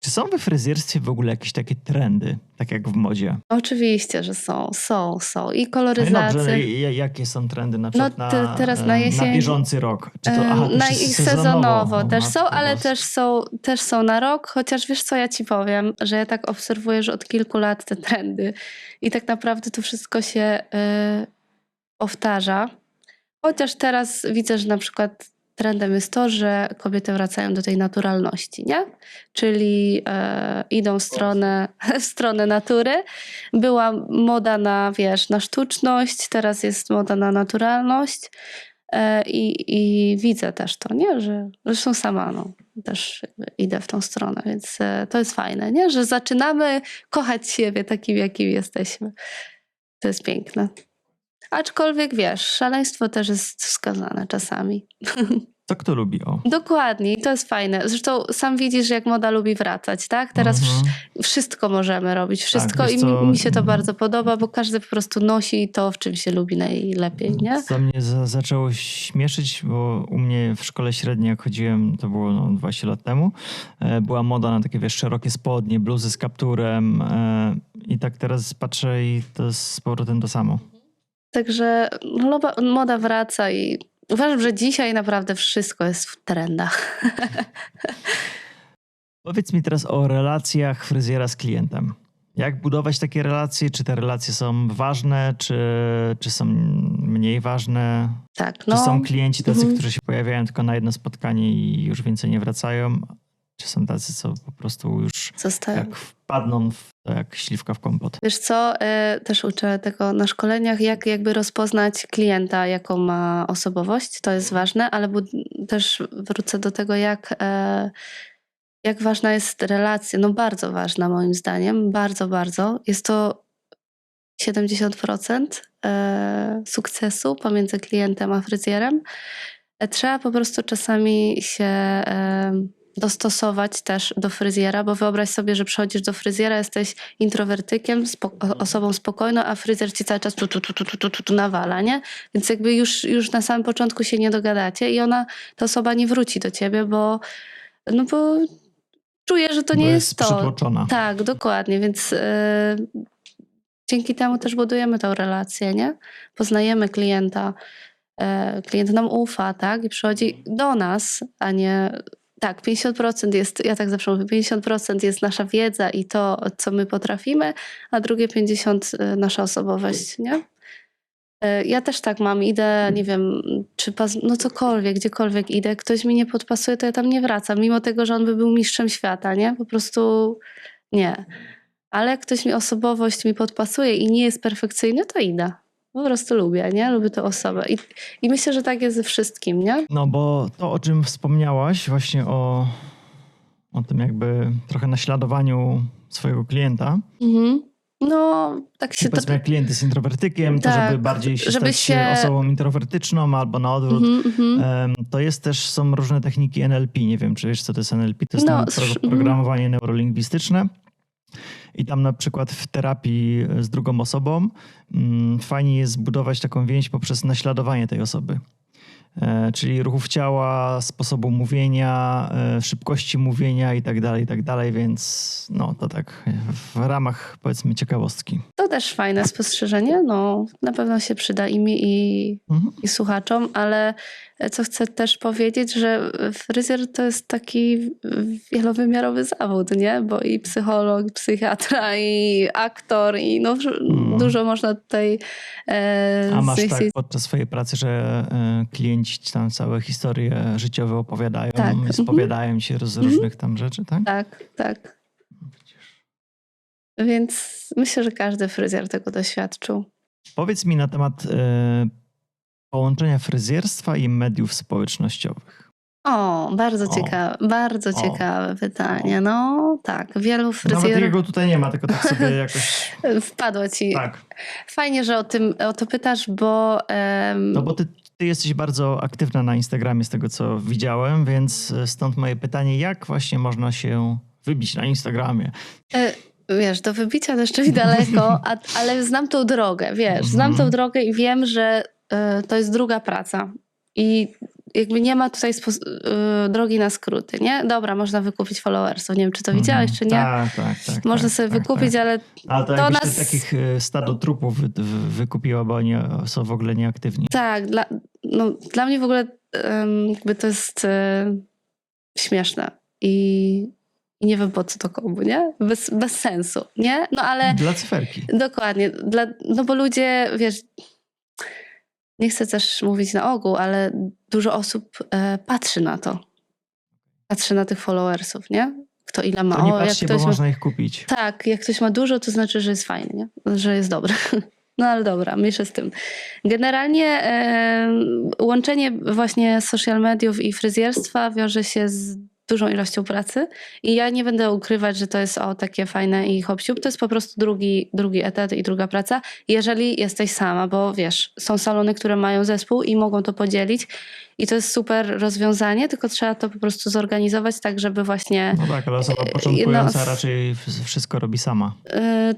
czy są we fryzjerstwie w ogóle jakieś takie trendy, tak jak w modzie? Oczywiście, że są. I No i koloryzacje. dobrze, jakie są trendy na przykład teraz na jesień- na bieżący rok? Czy to, to Na już i jest sezonowo O, też są, matko ale boska. też są na rok, chociaż wiesz co ja ci powiem, że ja tak obserwuję, że od kilku lat te trendy i tak naprawdę to wszystko się powtarza. Chociaż teraz widzę, że na przykład trendem jest to, że kobiety wracają do tej naturalności, nie? Czyli idą w stronę natury. Była moda na, na sztuczność, teraz jest moda na naturalność. I widzę też to, nie? Że zresztą sama też jakby idę w tą stronę, więc to jest fajne, nie? Że zaczynamy kochać siebie takim, jakim jesteśmy. To jest piękne. Aczkolwiek szaleństwo też jest wskazane czasami. Co kto lubi? O. Dokładnie, i to jest fajne. Zresztą sam widzisz, jak moda lubi wracać, tak? Teraz wszystko możemy robić, wszystko wiesz i co, mi się to bardzo podoba, bo każdy po prostu nosi to, w czym się lubi najlepiej, nie? Co mnie zaczęło śmieszyć, bo u mnie w szkole średniej, jak chodziłem, to było 20 lat temu, była moda na takie, wiesz, szerokie spodnie, bluzy z kapturem i tak teraz patrzę i to jest z powrotem to samo. Także moda wraca i uważam, że dzisiaj naprawdę wszystko jest w trendach. Powiedz mi teraz o relacjach fryzjera z klientem. Jak budować takie relacje? Czy te relacje są ważne, czy są mniej ważne? Tak, Czy są no. klienci tacy, którzy się pojawiają tylko na jedno spotkanie i już więcej nie wracają? Czy są tacy, co po prostu już Zostają. jak wpadną w to jak śliwka w kompot? Wiesz co, też uczę tego na szkoleniach, jak jakby rozpoznać klienta, jaką ma osobowość, to jest ważne, ale też wrócę do tego, jak ważna jest relacja. No bardzo ważna moim zdaniem, bardzo, bardzo. Jest to 70% sukcesu pomiędzy klientem a fryzjerem. Trzeba po prostu czasami się dostosować też do fryzjera, bo wyobraź sobie, że przychodzisz do fryzjera, jesteś introwertykiem, osobą spokojną, a fryzjer ci cały czas tu nawala, nie? Więc jakby już na samym początku się nie dogadacie i ta osoba nie wróci do ciebie, bo czuje, że to nie jest to. Przytłoczona. Tak, dokładnie, więc dzięki temu też budujemy tę relację, nie? Poznajemy klienta, klient nam ufa, tak? I przychodzi do nas, a nie... Tak, 50% jest, ja tak zawsze mówię, 50% jest nasza wiedza i to, co my potrafimy, a drugie 50% nasza osobowość, nie? Ja też tak mam, idę, nie wiem, cokolwiek, gdziekolwiek idę, ktoś mi nie podpasuje, to ja tam nie wracam, mimo tego, że on by był mistrzem świata, nie? Po prostu nie. Ale jak ktoś osobowość mi podpasuje i nie jest perfekcyjny, to idę. Po prostu lubię, nie? Lubię tę osobę. I myślę, że tak jest ze wszystkim, nie? No bo to, o czym wspomniałaś, właśnie o tym jakby trochę naśladowaniu swojego klienta. Mhm. No, tak się Powiedzmy, jak klient jest introwertykiem, to Tak, żeby bardziej żeby stać się osobą introwertyczną albo na odwrót. To jest też, są różne techniki NLP. Nie wiem, czy wiesz, co to jest NLP. To jest programowanie neurolingwistyczne. I tam na przykład w terapii z drugą osobą fajnie jest zbudować taką więź poprzez naśladowanie tej osoby. Czyli ruchów ciała, sposobu mówienia, szybkości mówienia i tak dalej, więc no to tak w ramach, powiedzmy, ciekawostki. To też fajne spostrzeżenie, no na pewno się przyda i mi i słuchaczom, ale co chcę też powiedzieć, że fryzjer to jest taki wielowymiarowy zawód, nie? Bo i psycholog, i psychiatra, i aktor, i dużo można tutaj A masz tak podczas swojej pracy, że klienci ci tam całe historie życiowe opowiadają, Tak. spowiadają się z różnych tam rzeczy, tak? Tak. Więc myślę, że każdy fryzjer tego doświadczył. Powiedz mi na temat połączenia fryzjerstwa i mediów społecznościowych. Bardzo ciekawe pytanie. No tak, wielu Nawet fryzjerów... jego tutaj nie ma, tylko tak sobie jakoś... Wpadło ci. Tak. Fajnie, że o to pytasz, bo... No bo ty jesteś bardzo aktywna na Instagramie z tego, co widziałem, więc stąd moje pytanie, jak właśnie można się wybić na Instagramie? Wiesz, do wybicia to jeszcze mi daleko, ale znam tą drogę, wiesz. Znam tą drogę i wiem, że to jest druga praca. I jakby nie ma tutaj drogi na skróty, nie? Dobra, można wykupić followersów. Nie wiem, czy to widziałeś, czy nie. Tak. Można sobie wykupić, ale to jakbyś takich stado trupów wykupiła, bo oni są w ogóle nieaktywni. Tak, dla mnie w ogóle jakby to jest śmieszne i nie wiem, po co to komu, nie? Bez sensu, nie? No ale... Dla cyferki. Dokładnie. No bo ludzie, wiesz... Nie chcę też mówić na ogół, ale dużo osób patrzy na to. Patrzy na tych followersów, nie? Kto ile ma. To nie patrzcie, bo można ich kupić. Tak, jak ktoś ma dużo, to znaczy, że jest fajny, nie? Że jest dobry. No ale dobra, mniejsza z tym. Generalnie łączenie właśnie social mediów i fryzjerstwa wiąże się z dużą ilością pracy i ja nie będę ukrywać, że to jest takie fajne i hop-siup. To jest po prostu drugi etat i druga praca, jeżeli jesteś sama, bo wiesz, są salony, które mają zespół i mogą to podzielić i to jest super rozwiązanie, tylko trzeba to po prostu zorganizować tak, żeby właśnie... No tak, ale osoba początkująca raczej wszystko robi sama.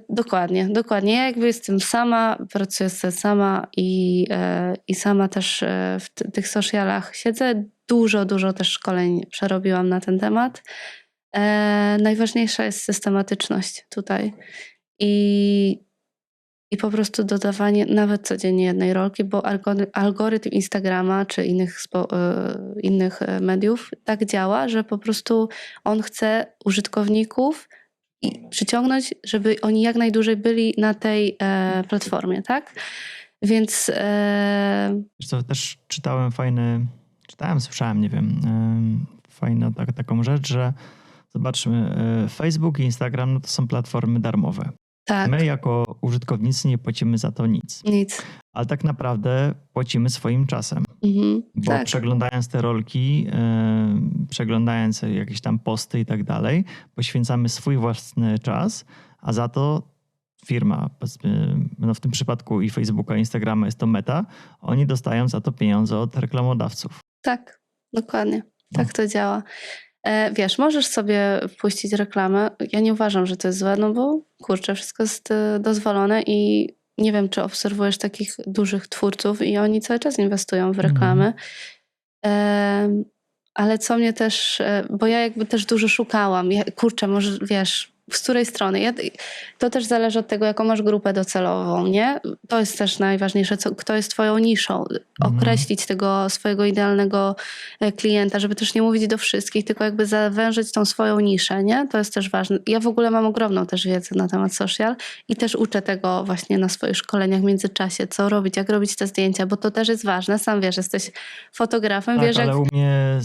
Dokładnie. Ja jakby jestem sama, pracuję sobie sama i sama też w tych socialach siedzę. Dużo też szkoleń przerobiłam na ten temat. Najważniejsza jest systematyczność tutaj i po prostu dodawanie nawet codziennie jednej rolki, bo algorytm Instagrama czy innych mediów tak działa, że po prostu on chce użytkowników i przyciągnąć, żeby oni jak najdłużej byli na tej platformie, tak? Więc... Wiesz co, też słyszałem, nie wiem, fajną taką rzecz, że zobaczmy, Facebook i Instagram no to są platformy darmowe. Tak. My jako użytkownicy nie płacimy za to nic. Ale tak naprawdę płacimy swoim czasem. Bo tak. przeglądając te rolki, przeglądając jakieś tam posty i tak dalej, poświęcamy swój własny czas, a za to firma, no w tym przypadku i Facebooka, i Instagrama jest to Meta, oni dostają za to pieniądze od reklamodawców. Tak, dokładnie. Tak to działa. Wiesz, możesz sobie puścić reklamę. Ja nie uważam, że to jest złe, no bo kurczę, wszystko jest dozwolone i nie wiem, czy obserwujesz takich dużych twórców i oni cały czas inwestują w reklamy. Ale co mnie też, bo ja jakby też dużo szukałam. Kurczę, może wiesz, z której strony? To też zależy od tego, jaką masz grupę docelową, nie? To jest też najważniejsze, kto jest twoją niszą. Określić tego swojego idealnego klienta, żeby też nie mówić do wszystkich, tylko jakby zawężyć tą swoją niszę, nie? To jest też ważne. Ja w ogóle mam ogromną też wiedzę na temat social i też uczę tego właśnie na swoich szkoleniach w międzyczasie, co robić, jak robić te zdjęcia, bo to też jest ważne. Sam wiesz, jesteś fotografem, tak, wiesz, ale u mnie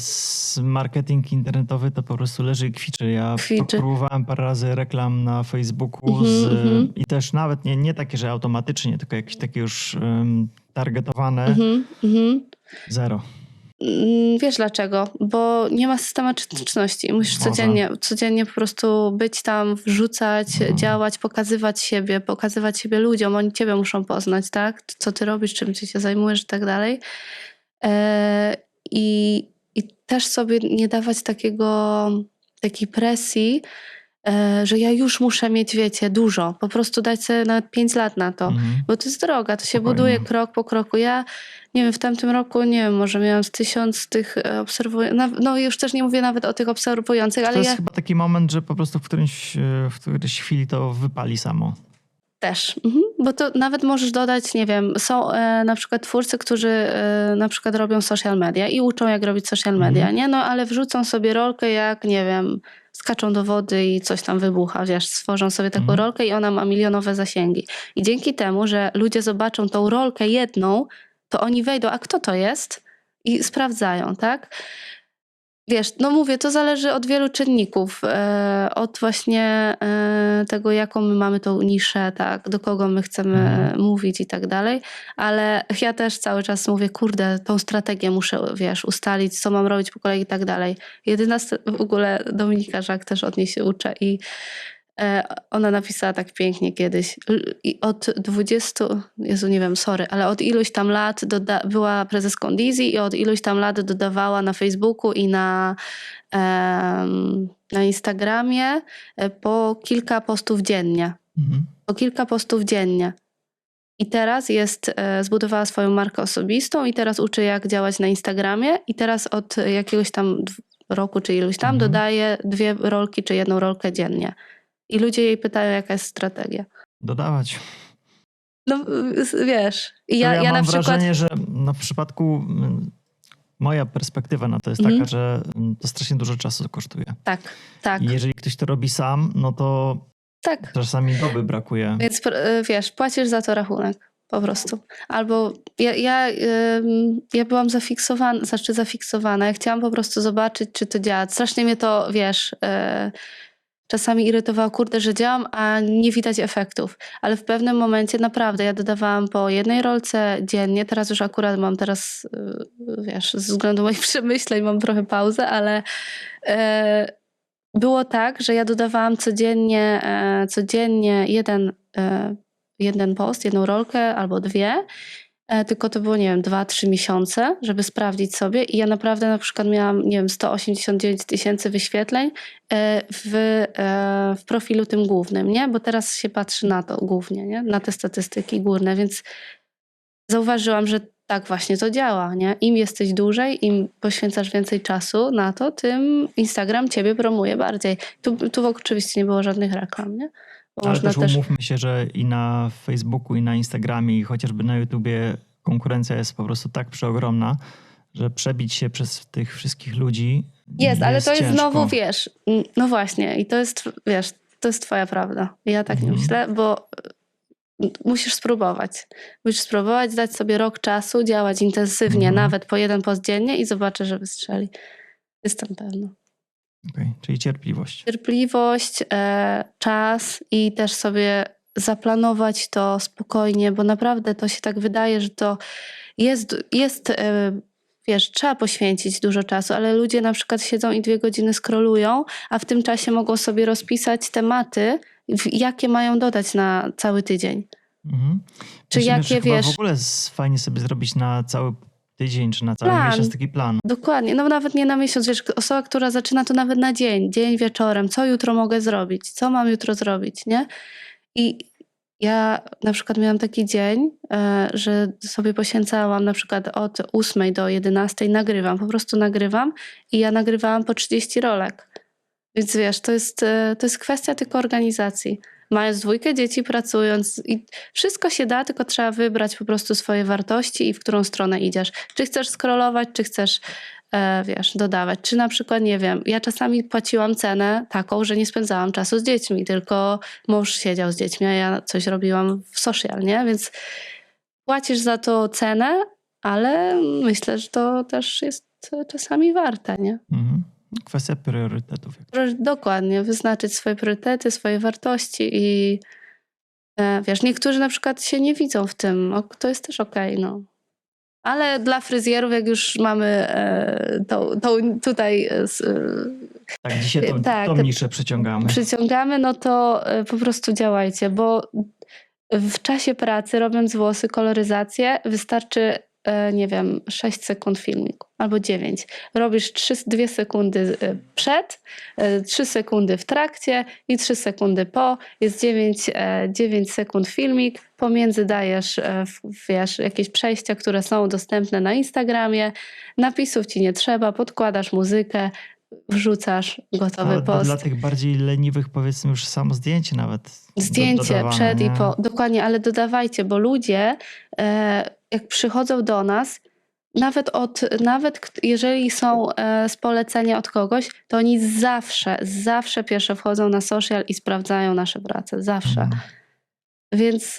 marketing internetowy to po prostu leży i kwiczy. Ja próbowałem parę razy reklam na Facebooku i też nawet nie takie, że automatycznie, tylko jakieś takie już targetowane. Zero. Wiesz dlaczego? Bo nie ma systematyczności. Musisz codziennie po prostu być tam, wrzucać, działać, pokazywać siebie ludziom. Oni ciebie muszą poznać, tak? Co ty robisz, czym ty się zajmujesz i tak dalej. I też sobie nie dawać takiej presji, że ja już muszę mieć, wiecie, dużo. Po prostu dać sobie nawet 5 lat na to. Bo to jest droga, to się buduje krok po kroku. Ja, nie wiem, w tamtym roku, nie wiem, może miałam 1000 tych obserwujących. No już też nie mówię nawet o tych obserwujących, ale to jest chyba taki moment, że po prostu w którejś chwili to wypali samo. Też, bo to nawet możesz dodać, nie wiem, są na przykład twórcy, którzy na przykład robią social media i uczą jak robić social media, nie? No ale wrzucą sobie rolkę jak, nie wiem, skaczą do wody i coś tam wybucha, wiesz, stworzą sobie taką rolkę i ona ma milionowe zasięgi. I dzięki temu, że ludzie zobaczą tą rolkę jedną, to oni wejdą, a kto to jest? I sprawdzają, tak? Wiesz, no mówię, to zależy od wielu czynników, od właśnie tego, jaką my mamy tą niszę, tak, do kogo my chcemy mówić i tak dalej, ale ja też cały czas mówię, kurde, tą strategię muszę, wiesz, ustalić, co mam robić po kolei i tak dalej. W ogóle Dominika Żak też od niej się uczę i ona napisała tak pięknie kiedyś i od 20, Jezu nie wiem, sorry, ale od iluś tam lat była prezeską Dizzy i od iluś tam lat dodawała na Facebooku i na Instagramie po kilka postów dziennie. Po kilka postów dziennie. I teraz zbudowała swoją markę osobistą i teraz uczy jak działać na Instagramie i teraz od jakiegoś tam roku czy iluś tam dodaje 2 rolki czy 1 rolkę dziennie. I ludzie jej pytają, jaka jest strategia. Dodawać. No wiesz. I ja mam na przykład wrażenie, że w przypadku moja perspektywa na to jest taka, że to strasznie dużo czasu kosztuje. Tak. I jeżeli ktoś to robi sam, no to czasami doby brakuje. Więc wiesz, płacisz za to rachunek. Po prostu. Albo ja byłam zafiksowana. Ja chciałam po prostu zobaczyć, czy to działa. Strasznie mnie to, wiesz, czasami irytowało, kurde, że działam, a nie widać efektów. Ale w pewnym momencie naprawdę ja dodawałam po jednej rolce dziennie. Teraz już akurat mam wiesz, ze względu moich przemyśleń mam trochę pauzę, ale było tak, że ja dodawałam codziennie jeden post, jedną rolkę albo dwie. Tylko to było, nie wiem, 2-3 miesiące, żeby sprawdzić sobie i ja naprawdę na przykład miałam, nie wiem, 189 000 wyświetleń w profilu tym głównym, nie? Bo teraz się patrzy na to głównie, nie? Na te statystyki górne, więc zauważyłam, że tak właśnie to działa, nie? Im jesteś dłużej, im poświęcasz więcej czasu na to, tym Instagram ciebie promuje bardziej. Tu oczywiście nie było żadnych reklam, nie? Bo Ale też umówmy się, że i na Facebooku, i na Instagramie, i chociażby na YouTubie konkurencja jest po prostu tak przeogromna, że przebić się przez tych wszystkich ludzi jest, ale to jest ciężko. znowu, wiesz, no właśnie i to jest, wiesz, to jest twoja prawda. Ja tak nie myślę, bo musisz spróbować. Musisz spróbować, dać sobie rok czasu, działać intensywnie, nawet po jeden post dziennie i zobaczę, że wystrzeli. Jestem pewna. Okej, czyli cierpliwość. Cierpliwość, czas i też sobie zaplanować to spokojnie, bo naprawdę to się tak wydaje, że to jest wiesz, trzeba poświęcić dużo czasu, ale ludzie na przykład siedzą i 2 godziny scrollują, a w tym czasie mogą sobie rozpisać tematy, jakie mają dodać na cały tydzień. Czy Myślę, jakie, że wiesz... w ogóle fajnie sobie zrobić na cały tydzień, czy na cały miesiąc taki plan. Dokładnie, no nawet nie na miesiąc, wiesz, osoba, która zaczyna to nawet na dzień wieczorem, co jutro mogę zrobić, co mam jutro zrobić, nie? I ja na przykład miałam taki dzień, że sobie poświęcałam na przykład od 8 do 11 po prostu nagrywam i ja nagrywałam po 30 rolek. Więc wiesz, to jest kwestia tylko organizacji. Mając 2 dzieci, pracując i wszystko się da, tylko trzeba wybrać po prostu swoje wartości i w którą stronę idziesz. Czy chcesz scrollować, czy chcesz, wiesz, dodawać. Czy na przykład, nie wiem, ja czasami płaciłam cenę taką, że nie spędzałam czasu z dziećmi, tylko mąż siedział z dziećmi, a ja coś robiłam w social, nie? Więc płacisz za to cenę, ale myślę, że to też jest czasami warte, nie? Kwestia priorytetów. Dokładnie, wyznaczyć swoje priorytety, swoje wartości i wiesz, niektórzy na przykład się nie widzą w tym, to jest też okej, no. Ale dla fryzjerów, jak już mamy tutaj... Tak, dzisiaj tą niszę przyciągamy, no to po prostu działajcie, bo w czasie pracy, robiąc włosy, koloryzację, wystarczy, nie wiem, 6 sekund filmiku albo 9. Robisz 2 sekundy przed, 3 sekundy w trakcie i 3 sekundy po. Jest 9 sekund filmik. Pomiędzy dajesz, wiesz, jakieś przejścia, które są dostępne na Instagramie. Napisów ci nie trzeba, podkładasz muzykę, wrzucasz gotowy post. Dla tych bardziej leniwych, powiedzmy, już samo zdjęcie nawet. Zdjęcie przed i po. Dokładnie, ale dodawajcie, bo ludzie jak przychodzą do nas, nawet jeżeli są z polecenia od kogoś, to oni zawsze pierwsze wchodzą na social i sprawdzają nasze prace. Zawsze. Więc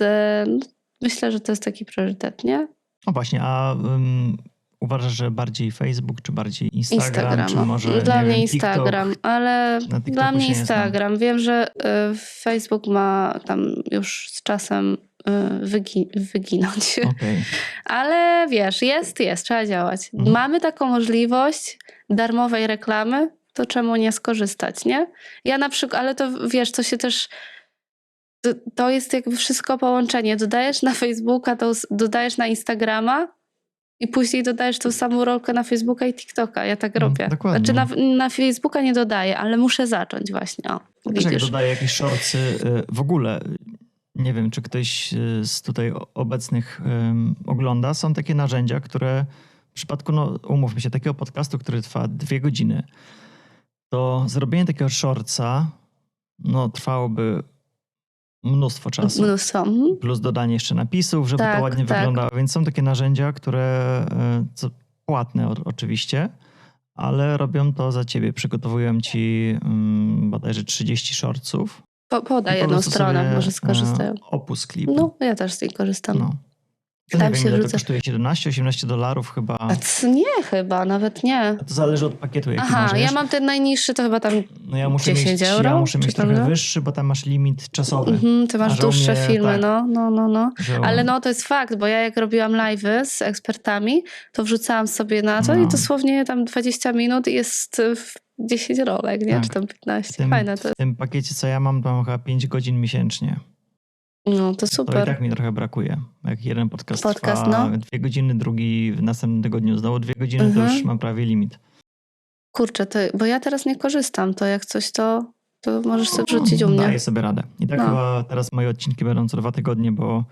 myślę, że to jest taki priorytet, nie? No właśnie, a uważasz, że bardziej Facebook, czy bardziej Instagram? Czy może, dla mnie wiem, Instagram, TikTok? ale dla mnie Instagram. Wiem, że Facebook ma tam już z czasem wyginąć. Okay. Ale wiesz, jest, trzeba działać. Mamy taką możliwość darmowej reklamy, to czemu nie skorzystać, nie? Ja na przykład, ale to wiesz, to się też... To jest jakby wszystko połączenie. Dodajesz na Facebooka, to dodajesz na Instagrama i później dodajesz tą samą rolkę na Facebooka i TikToka. Ja tak robię. Dokładnie. Znaczy na Facebooka nie dodaję, ale muszę zacząć właśnie. O, też jak dodaję jakieś shortsy, w ogóle nie wiem, czy ktoś z tutaj obecnych ogląda. Są takie narzędzia, które w przypadku, no umówmy się, takiego podcastu, który trwa 2 godziny, to zrobienie takiego shortsa no trwałoby mnóstwo czasu. Plus dodanie jeszcze napisów, żeby to ładnie wyglądało. Więc są takie narzędzia, które płatne oczywiście, ale robią to za ciebie. Przygotowują ci bodajże 30 shortsów. Podaj jedną stronę, może skorzystają. Opus Clip. No, ja też z niej korzystam. No. To Tam nie wiem, się ile to wrzuca. kosztuje, $17-18 chyba. Nie chyba, nawet nie. A to zależy od pakietu, jaki Aha, masz. ja wiesz? mam ten najniższy, to chyba tam No ja muszę 10 mieć, euro, ja muszę czy mieć tam trochę ile? wyższy, bo tam masz limit czasowy. Ty masz A że u dłuższe mnie, filmy, tak, no. że Ale no to jest fakt, bo ja jak robiłam live'y z ekspertami, to wrzucałam sobie na to i No. dosłownie tam 20 minut i jest 10 rolek, nie? Tak. Czy tam 15. w tym, Fajne to w jest. tym pakiecie, co ja mam, to mam chyba 5 godzin miesięcznie. No to To i super. tak mi trochę brakuje. Jak jeden podcast Podcast, trwa no. 2 godziny, drugi w następnym tygodniu znowu 2 godziny, to Mhm. już mam prawie limit. Kurczę, bo ja teraz nie korzystam, to jak coś to możesz sobie wrzucić u mnie. Daję sobie radę. I tak No. chyba teraz moje odcinki będą co 2 tygodnie, bo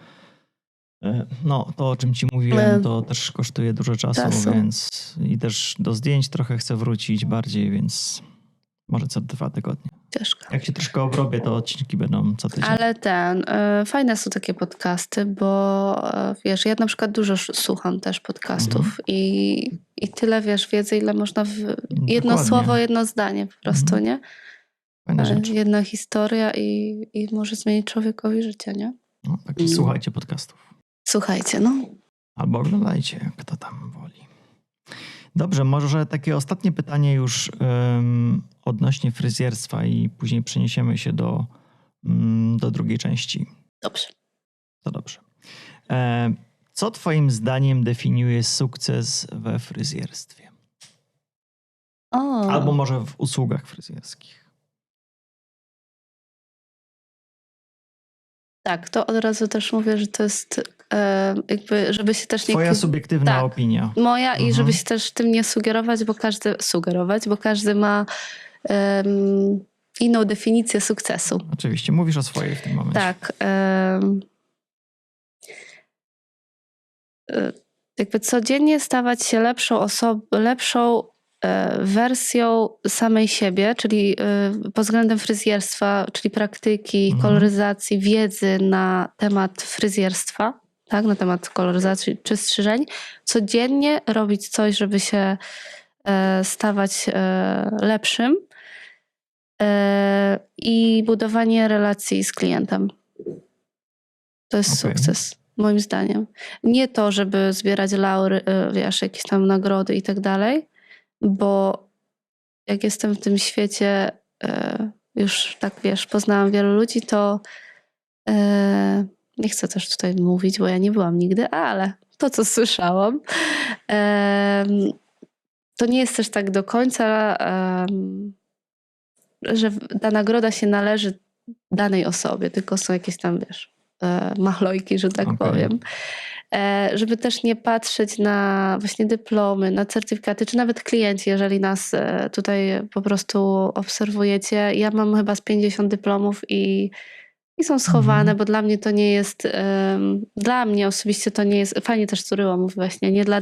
no, to o czym ci mówiłem, to też kosztuje dużo czasu, więc i też do zdjęć trochę chcę wrócić bardziej, więc może co 2 tygodnie. Ciężko. Jak się troszkę obrobię, to odcinki będą co tydzień. Ale fajne są takie podcasty, bo wiesz, ja na przykład dużo słucham też podcastów i tyle wiesz wiedzy, ile można jedno Dokładnie. słowo, jedno zdanie po prostu, nie? Fajna rzecz. Jedna historia i może zmienić człowiekowi życie, nie? No, tak, słuchajcie podcastów. Słuchajcie, no. Albo oglądajcie, kto tam woli. Dobrze, może takie ostatnie pytanie już odnośnie fryzjerstwa i później przeniesiemy się do drugiej części. Dobrze. To dobrze. Co twoim zdaniem definiuje sukces we fryzjerstwie? Albo może w usługach fryzjerskich? Tak, to od razu też mówię, że to jest jakby, żeby się też nie... Twoja subiektywna tak. opinia. Moja i żeby się też tym nie sugerować, bo każdy ma inną definicję sukcesu. Oczywiście, mówisz o swojej w tym momencie. Tak. Jakby codziennie stawać się lepszą wersją samej siebie, czyli pod względem fryzjerstwa, czyli praktyki, koloryzacji, wiedzy na temat fryzjerstwa, tak, na temat koloryzacji czy strzyżeń. Codziennie robić coś, żeby się stawać lepszym i budowanie relacji z klientem. To jest sukces, moim zdaniem. Nie to, żeby zbierać laury, wiesz, jakieś tam nagrody i tak dalej, bo jak jestem w tym świecie, już tak wiesz, poznałam wielu ludzi, to nie chcę też tutaj mówić, bo ja nie byłam nigdy, ale to, co słyszałam, to nie jest też tak do końca, że ta nagroda się należy danej osobie, tylko są jakieś tam, wiesz, machlojki, że tak powiem. Żeby też nie patrzeć na właśnie dyplomy, na certyfikaty, czy nawet klienci, jeżeli nas tutaj po prostu obserwujecie. Ja mam chyba z 50 dyplomów i są schowane, bo dla mnie to nie jest, dla mnie osobiście to nie jest, fajnie też Curyła mówi właśnie, nie dla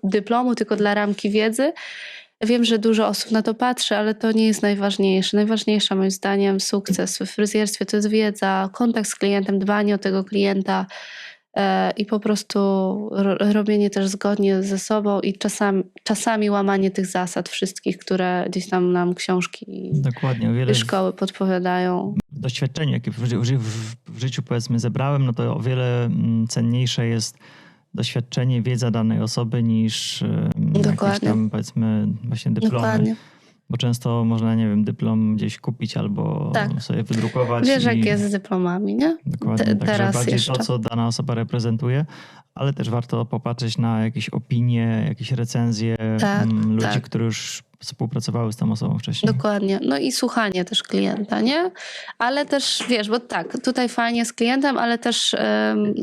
dyplomu, tylko dla ramki wiedzy. Wiem, że dużo osób na to patrzy, ale to nie jest najważniejsze. Najważniejsza moim zdaniem sukces w fryzjerstwie to jest wiedza, kontakt z klientem, dbanie o tego klienta i po prostu robienie też zgodnie ze sobą i czasami łamanie tych zasad wszystkich, które gdzieś tam nam książki i szkoły podpowiadają. Doświadczenie, jakie w życiu powiedzmy zebrałem, no to o wiele cenniejsze jest doświadczenie, wiedza danej osoby niż jakieś tam powiedzmy właśnie dyplomy. Dokładnie. Bo często można, nie wiem, dyplom gdzieś kupić albo sobie wydrukować. Wiesz, jak jest z dyplomami, nie? Dokładnie, także teraz bardziej jeszcze. to, co dana osoba reprezentuje, ale też warto popatrzeć na jakieś opinie, jakieś recenzje ludzi, którzy już współpracowały z tą osobą wcześniej. Dokładnie. No i słuchanie też klienta, nie? Ale też, wiesz, bo tak, tutaj fajnie z klientem, ale też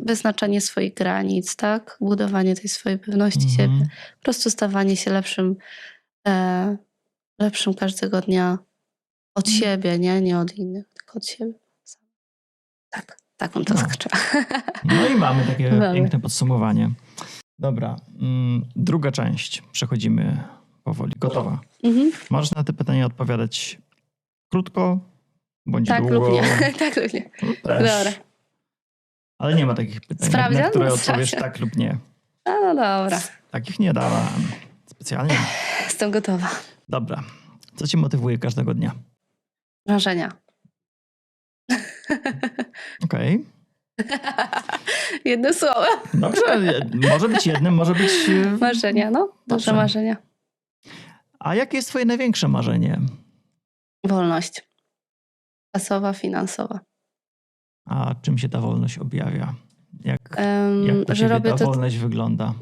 wyznaczanie swoich granic, tak? Budowanie tej swojej pewności siebie. Po prostu stawanie się lepszym każdego dnia od siebie, nie od innych, tylko od siebie. Tak, taką to zahaczyła. No i mamy takie piękne podsumowanie. Dobra, druga część. Przechodzimy powoli. Gotowa? Możesz na te pytania odpowiadać krótko, bądź tak długo. Lub nie. Tak lub nie. Dobra. Ale nie ma takich pytań, na które odpowiesz tak lub nie. No dobra. Takich nie dałam. Specjalnie. Jestem gotowa. Dobra. Co cię motywuje każdego dnia? Marzenia. Okej. Jednym słowem. Dobrze, może być jednym, może być... Marzenia, no. Duże Dobrze. marzenia. A jakie jest twoje największe marzenie? Wolność. Czasowa, finansowa. A czym się ta wolność objawia? Jak u Że ciebie robię ta to, wolność wygląda?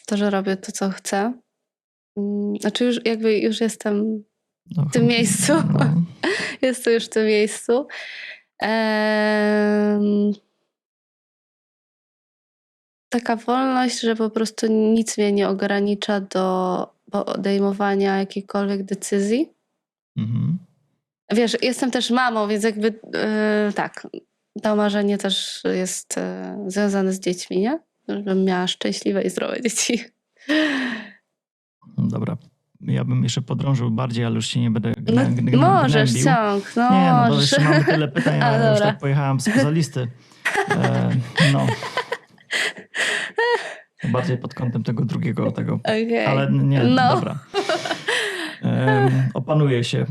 to, że robię to, co chcę. Znaczy już jestem No, w tym miejscu. no, Jestem już w tym miejscu. Taka wolność, że po prostu nic mnie nie ogranicza do podejmowania jakichkolwiek decyzji. mhm. Wiesz, jestem też mamą, więc jakby tak, to marzenie też jest związane z dziećmi, nie? Żebym miała szczęśliwe i zdrowe dzieci. Dobra. Ja bym jeszcze podrążył bardziej, ale już się nie będę Możesz, gnębił. ciąg, no Nie, no bo możesz. jeszcze mamy tyle pytań, A, a ja już dobra. tak pojechałam spoza listy. No. Bardziej pod kątem tego drugiego, Okej. ale nie, No. dobra. Opanuje się.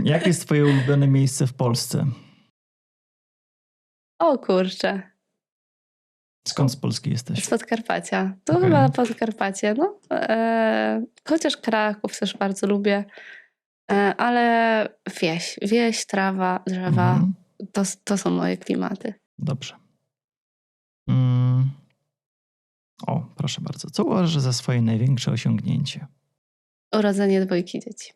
Jakie jest twoje ulubione miejsce w Polsce? O kurczę, Skąd z Polski jesteś? z Podkarpacia. To Okej. chyba Podkarpacie, no. Chociaż Kraków też bardzo lubię. Ale wieś, trawa, drzewa, Mhm. to są moje klimaty. Dobrze. O, proszę bardzo. Co uważasz za swoje największe osiągnięcie? Urodzenie 2 dzieci.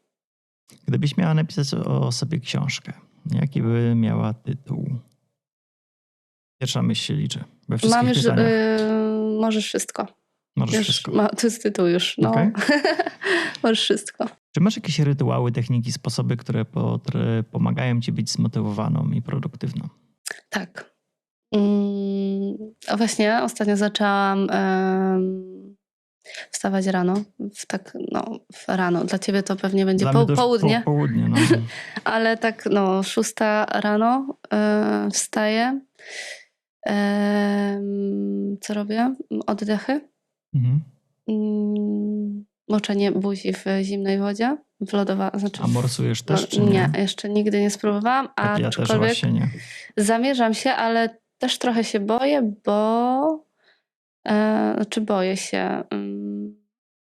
Gdybyś miała napisać o sobie książkę, jaki by miała tytuł? Pierwsza myśl się liczy. We wszystkich Mam już, pytaniach. możesz wszystko. Możesz Już, wszystko. to jest tytuł już, no. Okej. Możesz wszystko. Czy masz jakieś rytuały, techniki, sposoby, które pomagają ci być zmotywowaną i produktywną? Tak. Właśnie ostatnio zaczęłam wstawać rano. Rano. Dla ciebie to pewnie będzie Dla mnie to już południe. Południe, no. Ale tak, 6 rano wstaję. Co robię? Oddechy. Mhm. Moczenie buzi w zimnej wodzie. Znaczy A morsujesz też, czy nie? nie, jeszcze nigdy nie spróbowałam. Tak, ja też Aczkolwiek właśnie nie. zamierzam się, ale też trochę się boję, bo boję się.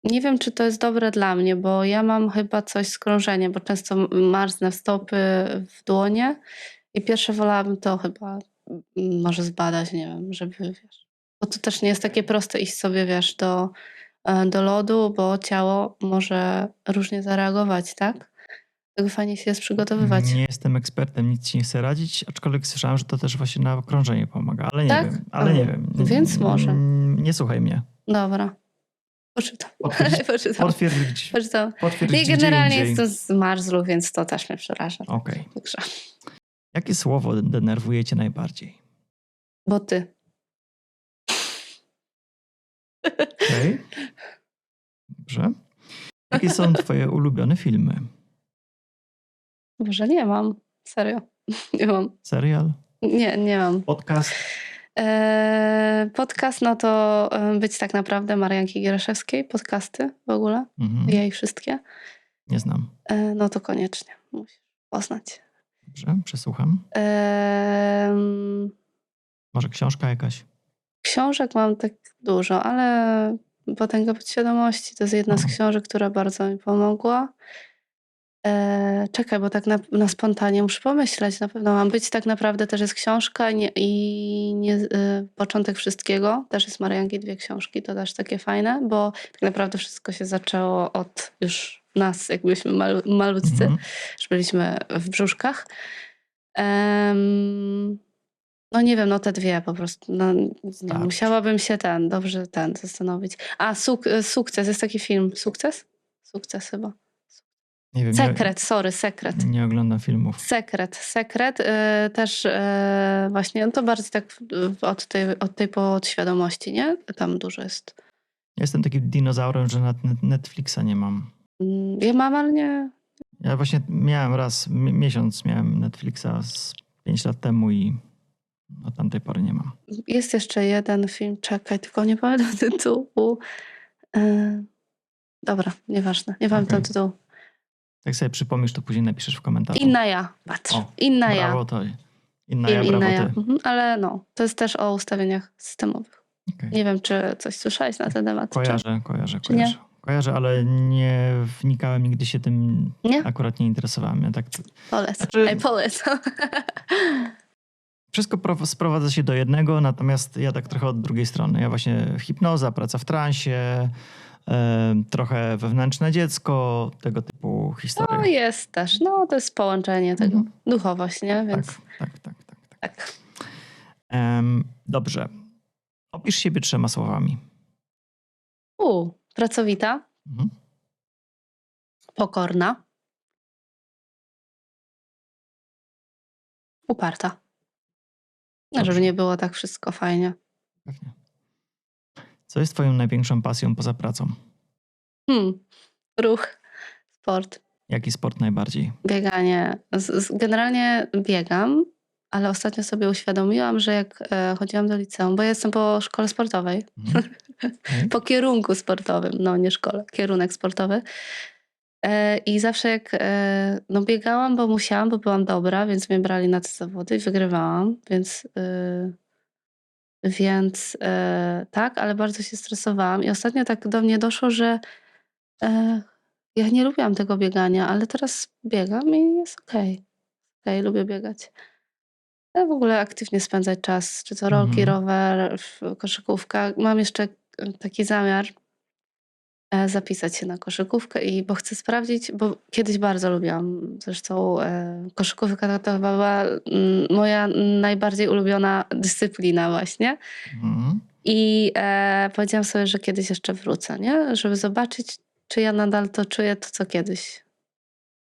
Nie wiem, czy to jest dobre dla mnie, bo ja mam chyba coś z krążeniem, bo często marznę w stopy, w dłonie i pierwsze wolałabym to chyba może zbadać, nie wiem, żeby, wiesz. Bo to też nie jest takie proste iść sobie, wiesz, do lodu, bo ciało może różnie zareagować, tak? Tego fajnie się jest przygotowywać. Nie jestem ekspertem, nic ci nie chcę radzić, aczkolwiek słyszałem, że to też właśnie na krążenie pomaga, ale nie Tak? wiem. Ale nie wiem. Więc może. Nie słuchaj mnie. Dobra. Poczytam. Potwierdź Poczytam. potwierdź I gdzie generalnie indziej. jestem z Marzlu, więc to też mnie przeraża. Okej. Także. Jakie słowo denerwuje cię najbardziej? Bo ty. Okej. Dobrze. Jakie są twoje ulubione filmy? Może nie mam. Serio. Nie mam. Serial? Nie mam. Podcast? Podcast, no to być tak naprawdę Marianki Gieraszewskiej. Podcasty w ogóle. Mhm. Jej wszystkie. Nie znam. No to koniecznie. Musisz poznać. Dobrze, przesłucham. Może książka jakaś? Książek mam tak dużo, ale Potęga Podświadomości to jest jedna z No. książek, która bardzo mi pomogła. Czekaj, bo tak na spontanie muszę pomyśleć. Na pewno mam być tak naprawdę też jest książka Początek Wszystkiego. Też jest Marianki 2 książki, to też takie fajne, bo tak naprawdę wszystko się zaczęło od już nas, jak byliśmy malutcy, Mhm. że byliśmy w brzuszkach. No nie wiem, te 2 po prostu. Nie, Starczy. musiałabym się dobrze zastanowić. A Sukces, jest taki film. Sukces? Sukces chyba. Nie wiem. Sekret. Nie oglądam filmów. Sekret. Też właśnie, to bardziej tak od tej podświadomości, nie? Tam dużo jest. Jestem takim dinozaurem, że na Netflixa nie mam. Ja mam, ale nie. Ja właśnie miałem raz, miesiąc miałem Netflixa z 5 lat temu i od tamtej pory nie mam. Jest jeszcze jeden film, czekaj, tylko nie pamiętam tytułu. Dobra, nieważne. Nie pamiętam Okej. tytułu. Jak sobie przypomnisz, to później napiszesz w komentarzu. Inna ja, patrz. O, Inna ja. Brawo, to Inna Film ja, brawo inna ja. ty. Ale no, to jest też o ustawieniach systemowych. Okej. Nie wiem, czy coś słyszałeś na ten temat? Kojarzę. nie? Kojarzę, ale nie wnikałem, nigdy się tym Nie? akurat nie interesowałem. Ja tak, Polecam. Znaczy- Polecam. wszystko sprowadza się do jednego, natomiast ja tak trochę od drugiej strony. Ja właśnie hipnoza, praca w transie, trochę wewnętrzne dziecko, tego typu No historie. jest też. No to jest połączenie tego. Duchowość, nie? Więc Tak. tak. Dobrze. Opisz siebie 3 słowami. Pracowita, Mhm. pokorna, uparta. No, Dobrze. żeby nie było tak wszystko fajnie. Pewnie. Co jest twoją największą pasją poza pracą? Ruch, sport, Jaki sport najbardziej? bieganie. Generalnie biegam, ale ostatnio sobie uświadomiłam, że jak chodziłam do liceum, bo ja jestem po szkole sportowej, Mhm. Okej. po kierunku sportowym, no nie szkole, kierunek sportowy. I zawsze jak biegałam, bo musiałam, bo byłam dobra, więc mnie brali na te zawody i wygrywałam, więc tak, ale bardzo się stresowałam. I ostatnio tak do mnie doszło, że ja nie lubiłam tego biegania, ale teraz biegam i jest okej. Lubię biegać. Ja w ogóle aktywnie spędzać czas, czy to rolki, rower, koszykówka. Mam jeszcze taki zamiar zapisać się na koszykówkę, bo chcę sprawdzić, bo kiedyś bardzo lubiłam. Zresztą koszykówka to chyba była moja najbardziej ulubiona dyscyplina właśnie. Mhm. I powiedziałam sobie, że kiedyś jeszcze wrócę, nie? Żeby zobaczyć, czy ja nadal to czuję, to co kiedyś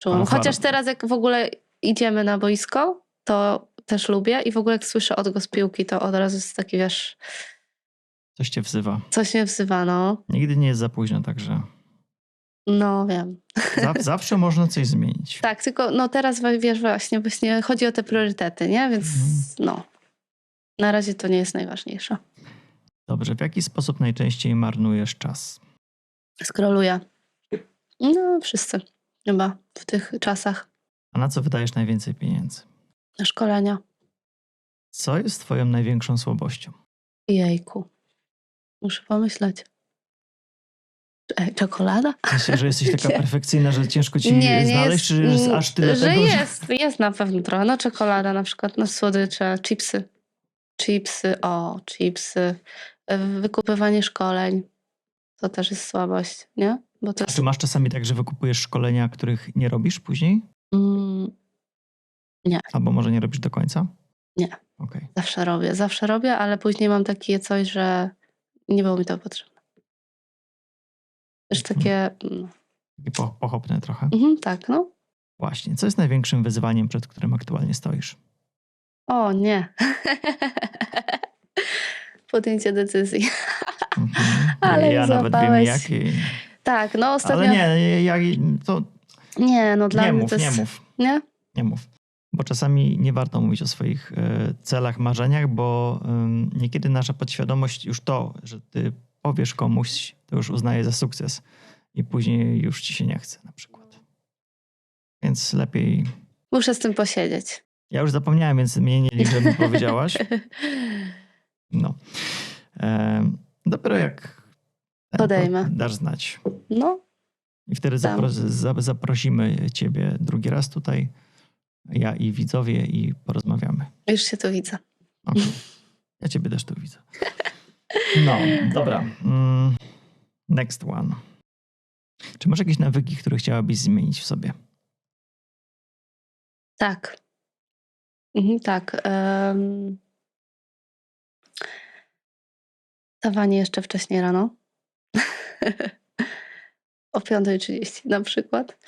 czułam. Ale Chociaż bardzo- teraz jak w ogóle idziemy na boisko, to też lubię i w ogóle jak słyszę odgłos piłki, to od razu jest taki, wiesz, Coś cię wzywa. coś mnie wzywa, no. Nigdy nie jest za późno, także No wiem. zawsze można coś zmienić. Tak, tylko no teraz wiesz właśnie chodzi o te priorytety, nie? Więc no, na razie to nie jest najważniejsze. Dobrze, w jaki sposób najczęściej marnujesz czas? Skroluję. No wszyscy chyba w tych czasach. A na co wydajesz najwięcej pieniędzy? Na szkolenia. Co jest twoją największą słabością? Jejku. Muszę pomyśleć. Czekolada? Myślę, że jesteś taka perfekcyjna, że ciężko ci Nie znaleźć, jest, czy jest aż tyle że tego, jest na pewno trochę. No czekolada na przykład, no słodycze, chipsy. Chipsy. Wykupywanie szkoleń. To też jest słabość, nie? Bo to A czy masz czasami tak, że wykupujesz szkolenia, których nie robisz później? Nie. Albo może nie robisz do końca? Nie. Okej. Zawsze robię, ale później mam takie coś, że nie było mi to potrzebne. Też takie, Takie pochopne trochę. tak, no. Właśnie. Co jest największym wyzwaniem, przed którym aktualnie stoisz? O nie. Podjęcie decyzji. Ale ja nawet wiem złapałeś. jakiej. Tak, no ostatnio... Ale nie, to Nie, no dla nie mnie mów, to jest... nie mów. Nie? Nie mów. Bo czasami nie warto mówić o swoich celach, marzeniach, bo niekiedy nasza podświadomość już to, że ty powiesz komuś, to już uznaje za sukces i później już ci się nie chce na przykład. Więc lepiej... Muszę z tym posiedzieć. Ja już zapomniałem, więc mnie nie licz, że mi powiedziałaś. No. Dopiero jak Podejmę. dasz znać. No, I wtedy Dam. zaprosimy ciebie drugi raz tutaj, ja i widzowie, i porozmawiamy. już się tu widzę. Okay. Ja ciebie też tu widzę. No, dobra. Next one. Czy masz jakieś nawyki, które chciałabyś zmienić w sobie? Tak. Tak. Wstawanie jeszcze wcześniej rano. O 5:30 na przykład.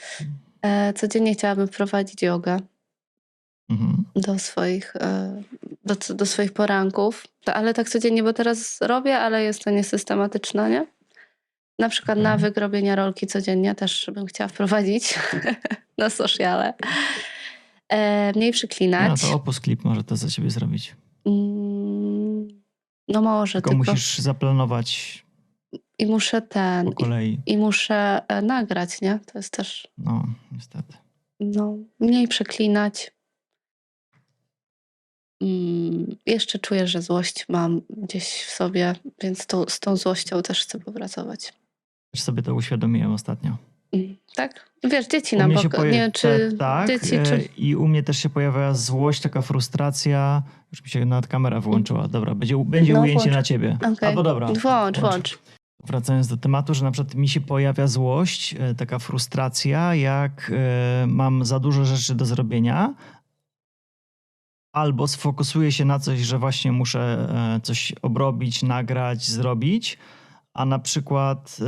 Codziennie chciałabym wprowadzić jogę do swoich, do swoich poranków. Ale tak codziennie, bo teraz robię, ale jest to niesystematyczne, nie? Na przykład nawyk robienia rolki codziennie też bym chciała wprowadzić na sociale. Mniej przyklinać. No to Opus Clip może to za ciebie zrobić. No może, Tylko musisz zaplanować i muszę po kolei. i muszę nagrać, nie? To jest też, No, niestety. mniej przeklinać. jeszcze czuję, że złość mam gdzieś w sobie, więc z tą złością też chcę popracować. Też sobie to uświadomiłem ostatnio. Tak? Wiesz, dzieci U nam mnie się nie wiem, czy tak, dzieci, czy... i u mnie też się pojawia złość, taka frustracja. Już mi się nawet kamera wyłączyła. Dobra, będzie No, ujęcie włącz. na ciebie. Okej. Albo dobra. Włącz. Wracając do tematu, że na przykład mi się pojawia złość, taka frustracja, jak mam za dużo rzeczy do zrobienia, albo sfokusuję się na coś, że właśnie muszę coś obrobić, nagrać, zrobić, a na przykład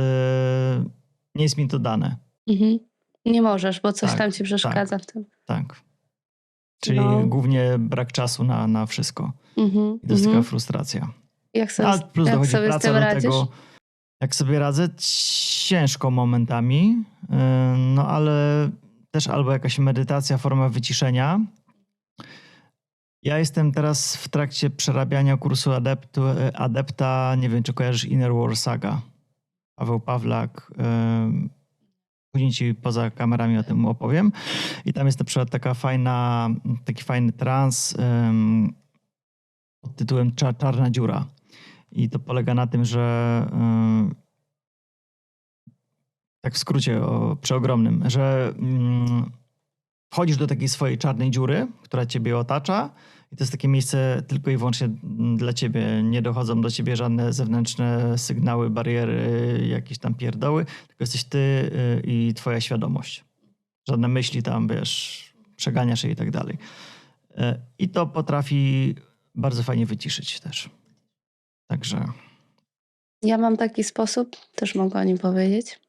nie jest mi to dane. Mhm. Nie możesz, bo coś Tak, tam ci przeszkadza w tym. Tak. Czyli No. głównie brak czasu na wszystko. Mhm. I to jest taka frustracja. Jak sobie, A plus jak dochodzi sobie z praca tym do radzisz? tego. Jak sobie radzę? Ciężko momentami, no ale też albo jakaś medytacja, forma wyciszenia. Ja jestem teraz w trakcie przerabiania kursu adepta, nie wiem czy kojarzysz Inner War Saga. Paweł Pawlak. Później ci poza kamerami o tym opowiem. I tam jest na przykład taki fajny trans pod tytułem Czarna dziura. I to polega na tym, że tak w skrócie przeogromnym, że wchodzisz do takiej swojej czarnej dziury, która ciebie otacza i to jest takie miejsce tylko i wyłącznie dla ciebie. Nie dochodzą do ciebie żadne zewnętrzne sygnały, bariery, jakieś tam pierdoły, tylko jesteś ty i twoja świadomość. Żadne myśli tam, wiesz, przeganiasz je i tak dalej. I to potrafi bardzo fajnie wyciszyć też. Także... Ja mam taki sposób, też mogę o nim powiedzieć.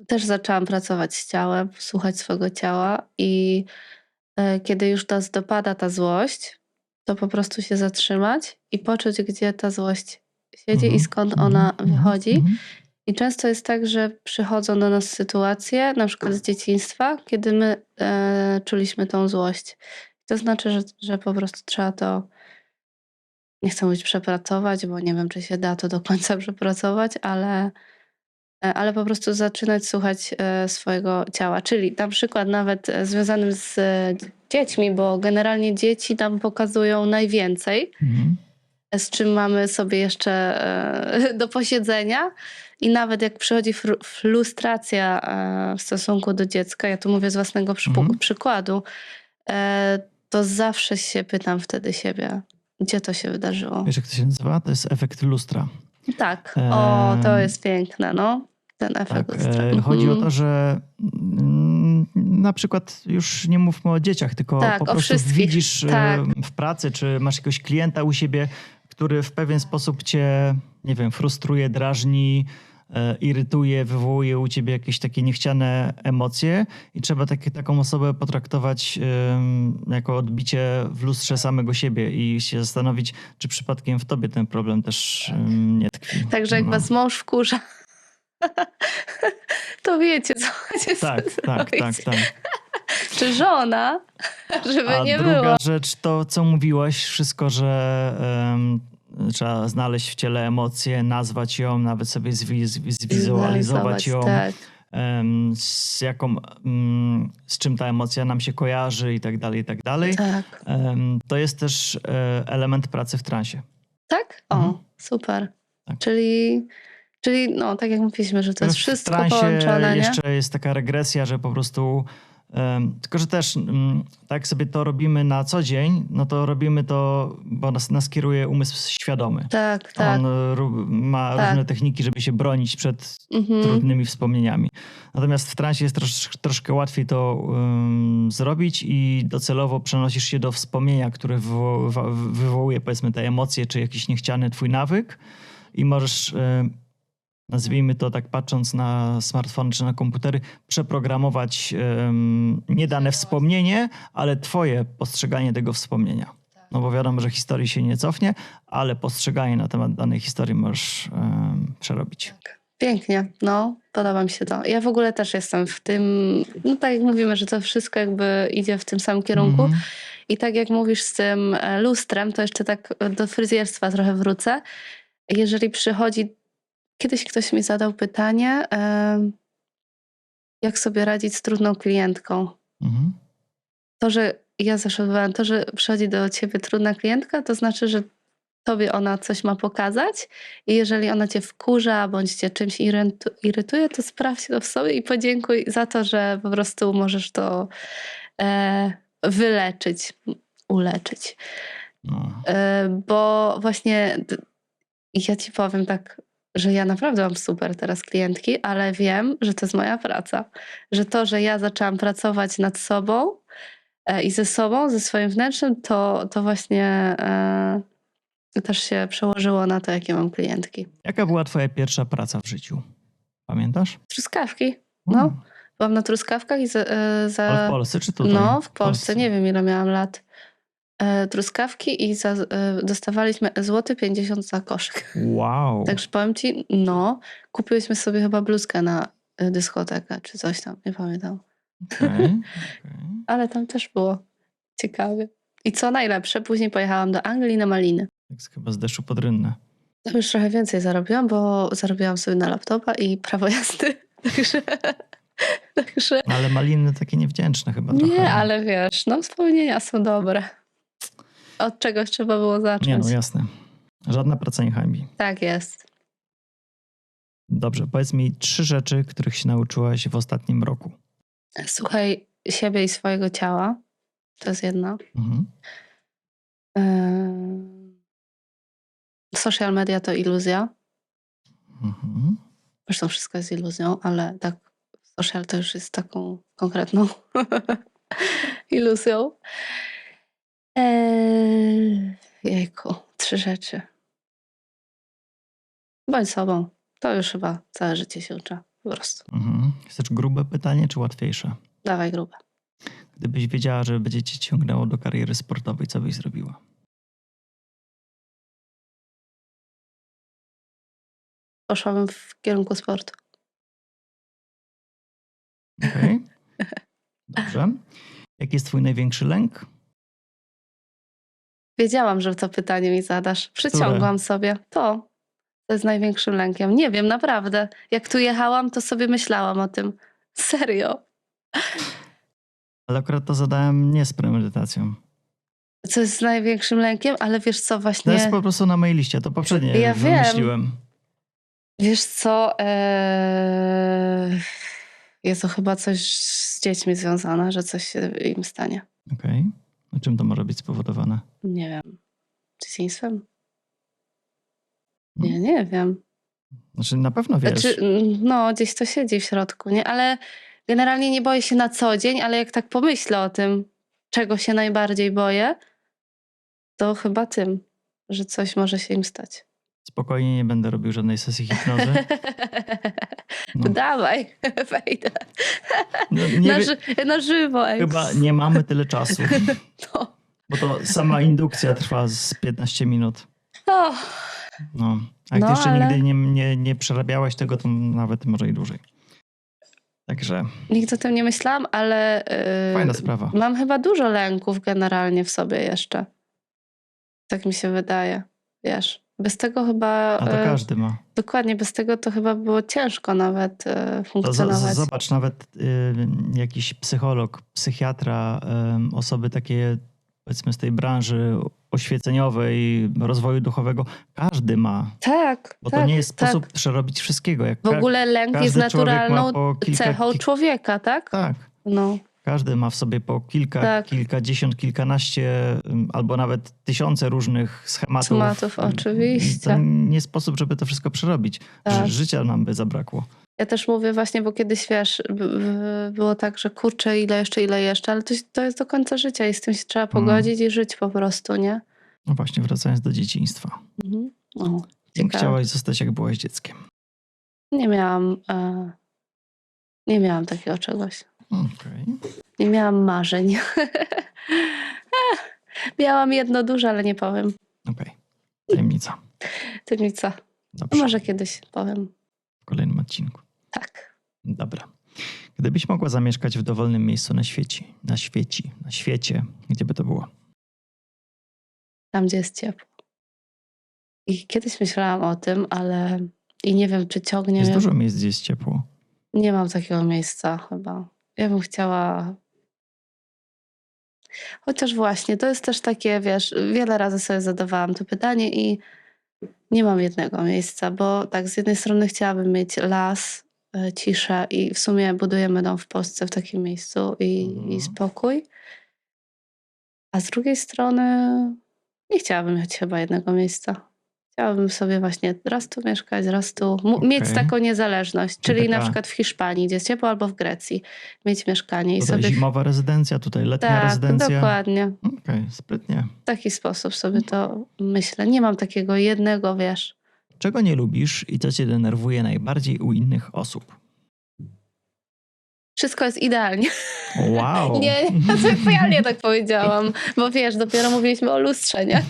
Też zaczęłam pracować z ciałem, słuchać swojego ciała i kiedy już nas dopada ta złość, to po prostu się zatrzymać i poczuć, gdzie ta złość siedzi i skąd ona wychodzi. I często jest tak, że przychodzą do nas sytuacje, na przykład z dzieciństwa, kiedy my czuliśmy tą złość. To znaczy, że po prostu trzeba to, nie chcę mówić przepracować, bo nie wiem, czy się da to do końca przepracować, ale po prostu zaczynać słuchać swojego ciała. Czyli na przykład nawet związanym z dziećmi, bo generalnie dzieci nam pokazują najwięcej, z czym mamy sobie jeszcze do posiedzenia. I nawet jak przychodzi frustracja w stosunku do dziecka, ja tu mówię z własnego przykładu, to zawsze się pytam wtedy siebie, gdzie to się wydarzyło. Wiesz, jak to się nazywa? To jest efekt lustra. Tak, to jest piękne, no. Ten efekt lustra. Chodzi o to, że na przykład już nie mówmy o dzieciach, tylko po prostu widzisz w pracy, czy masz jakiegoś klienta u siebie, który w pewien sposób cię, nie wiem, frustruje, drażni, irytuje, wywołuje u ciebie jakieś takie niechciane emocje i trzeba taką osobę potraktować jako odbicie w lustrze samego siebie i się zastanowić, czy przypadkiem w tobie ten problem też nie tkwi. Także jak was mąż wkurza, to wiecie, co chcecie tak. Czy żona, żeby nie było. A druga rzecz to, co mówiłaś, wszystko, że trzeba znaleźć w ciele emocje, nazwać ją, nawet sobie zwizualizować ją, tak. z czym ta emocja nam się kojarzy i tak dalej, i tak dalej. Tak. To jest też element pracy w transie. Tak? Super. Tak. Czyli no, tak jak mówiliśmy, że to jest wszystko połączone, nie? Jeszcze jest taka regresja, że po prostu tylko, że też tak sobie to robimy na co dzień, no to robimy to, bo nas kieruje umysł świadomy. Tak. On ma różne techniki, żeby się bronić przed trudnymi wspomnieniami. Natomiast w transie jest troszkę łatwiej to zrobić i docelowo przenosisz się do wspomnienia, które wywołuje, powiedzmy, te emocje, czy jakiś niechciany twój nawyk i możesz... nazwijmy to tak patrząc na smartfony czy na komputery, przeprogramować nie dane wspomnienie, ale twoje postrzeganie tego wspomnienia. No bo wiadomo, że historii się nie cofnie, ale postrzeganie na temat danej historii możesz przerobić. Pięknie, no podoba mi się to. Ja w ogóle też jestem w tym, no tak jak mówimy, że to wszystko jakby idzie w tym samym kierunku. I tak jak mówisz z tym lustrem, to jeszcze tak do fryzjerstwa trochę wrócę. Jeżeli przychodzi... Kiedyś ktoś mi zadał pytanie, jak sobie radzić z trudną klientką. To, że ja zawsze odbywałam to, że przychodzi do ciebie trudna klientka, to znaczy, że tobie ona coś ma pokazać i jeżeli ona cię wkurza bądź cię czymś irytuje, to sprawdź to w sobie i podziękuj za to, że po prostu możesz to wyleczyć, uleczyć. No. Bo właśnie ja ci powiem tak, że ja naprawdę mam super teraz klientki, ale wiem, że to jest moja praca. Że to, że ja zaczęłam pracować nad sobą i ze sobą, ze swoim wnętrzem, to właśnie też się przełożyło na to, jakie mam klientki. Jaka była twoja pierwsza praca w życiu? Pamiętasz? Truskawki. No. Byłam na truskawkach i Ale w Polsce czy tutaj? No, w Polsce. Nie wiem, ile miałam lat. Truskawki i dostawaliśmy złoty 50 za koszyk. Wow. Także powiem ci, no, kupiłyśmy sobie chyba bluzkę na dyskotekę czy coś tam, nie pamiętam. Okay. Ale tam też było ciekawie. I co najlepsze, później pojechałam do Anglii na maliny. Tak chyba z deszczu pod rynnę. Tam już trochę więcej zarobiłam, bo zarobiłam sobie na laptopa i prawo jazdy. Także Ale maliny takie niewdzięczne chyba trochę. nie, ale wiesz, no wspomnienia są dobre. Od czegoś trzeba było zacząć. Nie, no jasne. Żadna praca nie hańbi. Tak jest. Dobrze, powiedz mi 3 rzeczy, których się nauczyłaś w ostatnim roku. Słuchaj siebie i swojego ciała. To jest jedna. Mhm. Social media to iluzja. Mhm. Zresztą wszystko jest iluzją, ale tak social to już jest taką konkretną iluzją. Jejku, 3 rzeczy. Bądź sobą. To już chyba całe życie się uczy. Po prostu. Mhm. Chcesz grube pytanie, czy łatwiejsze? Dawaj grube. Gdybyś wiedziała, że będzie cię ciągnęło do kariery sportowej, co byś zrobiła? Poszłabym w kierunku sportu. Okej. Dobrze. Jaki jest twój największy lęk? Wiedziałam, że to pytanie mi zadasz. Przyciągłam sobie. To jest największym lękiem. Nie wiem, naprawdę. Jak tu jechałam, to sobie myślałam o tym. Serio. Ale akurat to zadałem nie z premedytacją. Co jest największym lękiem, ale wiesz co, To właśnie... jest po prostu na mojej liście. To poprzednie Ja wiem. wymyśliłem. Wiesz co, jest to chyba coś z dziećmi związane, że coś się im stanie. Okej. A czym to może być spowodowane? Nie wiem. Dzieciństwem? Nie wiem. Znaczy na pewno wiesz. Znaczy, no, gdzieś to siedzi w środku, nie? Ale generalnie nie boję się na co dzień, ale jak tak pomyślę o tym, czego się najbardziej boję, to chyba tym, że coś może się im stać. Spokojnie, nie będę robił żadnej sesji hipnozy. No. Dawaj, wejdę. No, nie Na żywo, ej. Chyba nie mamy tyle czasu, No. bo to sama indukcja trwa z 15 minut. O, No. A jak No, ty jeszcze ale- nigdy nie przerabiałaś tego, to nawet może i dłużej. Także nigdy o tym nie myślałam, ale fajna sprawa. mam chyba dużo lęków generalnie w sobie jeszcze. Tak mi się wydaje, wiesz. Bez tego chyba... A to każdy ma. Dokładnie, bez tego to chyba było ciężko nawet To funkcjonować. zobacz, nawet jakiś psycholog, psychiatra, osoby takie powiedzmy z tej branży oświeceniowej, rozwoju duchowego, każdy ma. Tak, Bo tak, to nie jest tak. sposób przerobić wszystkiego. Jak W ogóle lęk każdy jest człowiek ma naturalną po cechą człowieka, tak? Tak. No, Każdy ma w sobie po kilka, Tak. kilkadziesiąt, kilkanaście albo nawet tysiące różnych schematów. Schematów, oczywiście. To nie sposób, żeby to wszystko przerobić. Tak. Życia nam by zabrakło. ja też mówię właśnie, bo kiedyś, wiesz, było tak, że kurczę, ile jeszcze, ale to jest do końca życia i z tym się trzeba pogodzić i żyć po prostu, nie? No właśnie, wracając do dzieciństwa. Mhm. O, Kim ciekawe. chciałaś zostać, jak byłaś dzieckiem? Nie miałam takiego czegoś. Okej. Nie miałam marzeń. Miałam jedno duże, ale nie powiem. Okej. Tajemnica. Tajemnica. Dobrze. Może kiedyś powiem. W kolejnym odcinku. Tak. Dobra. Gdybyś mogła zamieszkać w dowolnym miejscu na świecie, gdzie by to było? Tam, gdzie jest ciepło. I kiedyś myślałam o tym, ale i nie wiem, czy ciągnie Jest mnie. dużo miejsc, gdzie jest ciepło. Nie mam takiego miejsca chyba. Ja bym chciała... Chociaż właśnie, to jest też takie, wiesz, wiele razy sobie zadawałam to pytanie i nie mam jednego miejsca, bo tak z jednej strony chciałabym mieć las, ciszę i w sumie budujemy dom w Polsce w takim miejscu i spokój. A z drugiej strony nie chciałabym mieć chyba jednego miejsca. Chciałabym sobie właśnie raz tu mieszkać, raz tu. Mieć Okej. taką niezależność. Czyli Czyli na taka- przykład w Hiszpanii, gdzie jest ciepło, albo w Grecji. Mieć mieszkanie i Tutaj sobie... zimowa rezydencja, tutaj letnia Tak, rezydencja. dokładnie. Okej, sprytnie. W taki sposób sobie to myślę. Nie mam takiego jednego, wiesz. Czego nie lubisz i co cię denerwuje najbardziej u innych osób? Wszystko jest idealnie. Wow. Nie, specjalnie tak powiedziałam. Bo wiesz, dopiero mówiliśmy o lustrze, nie?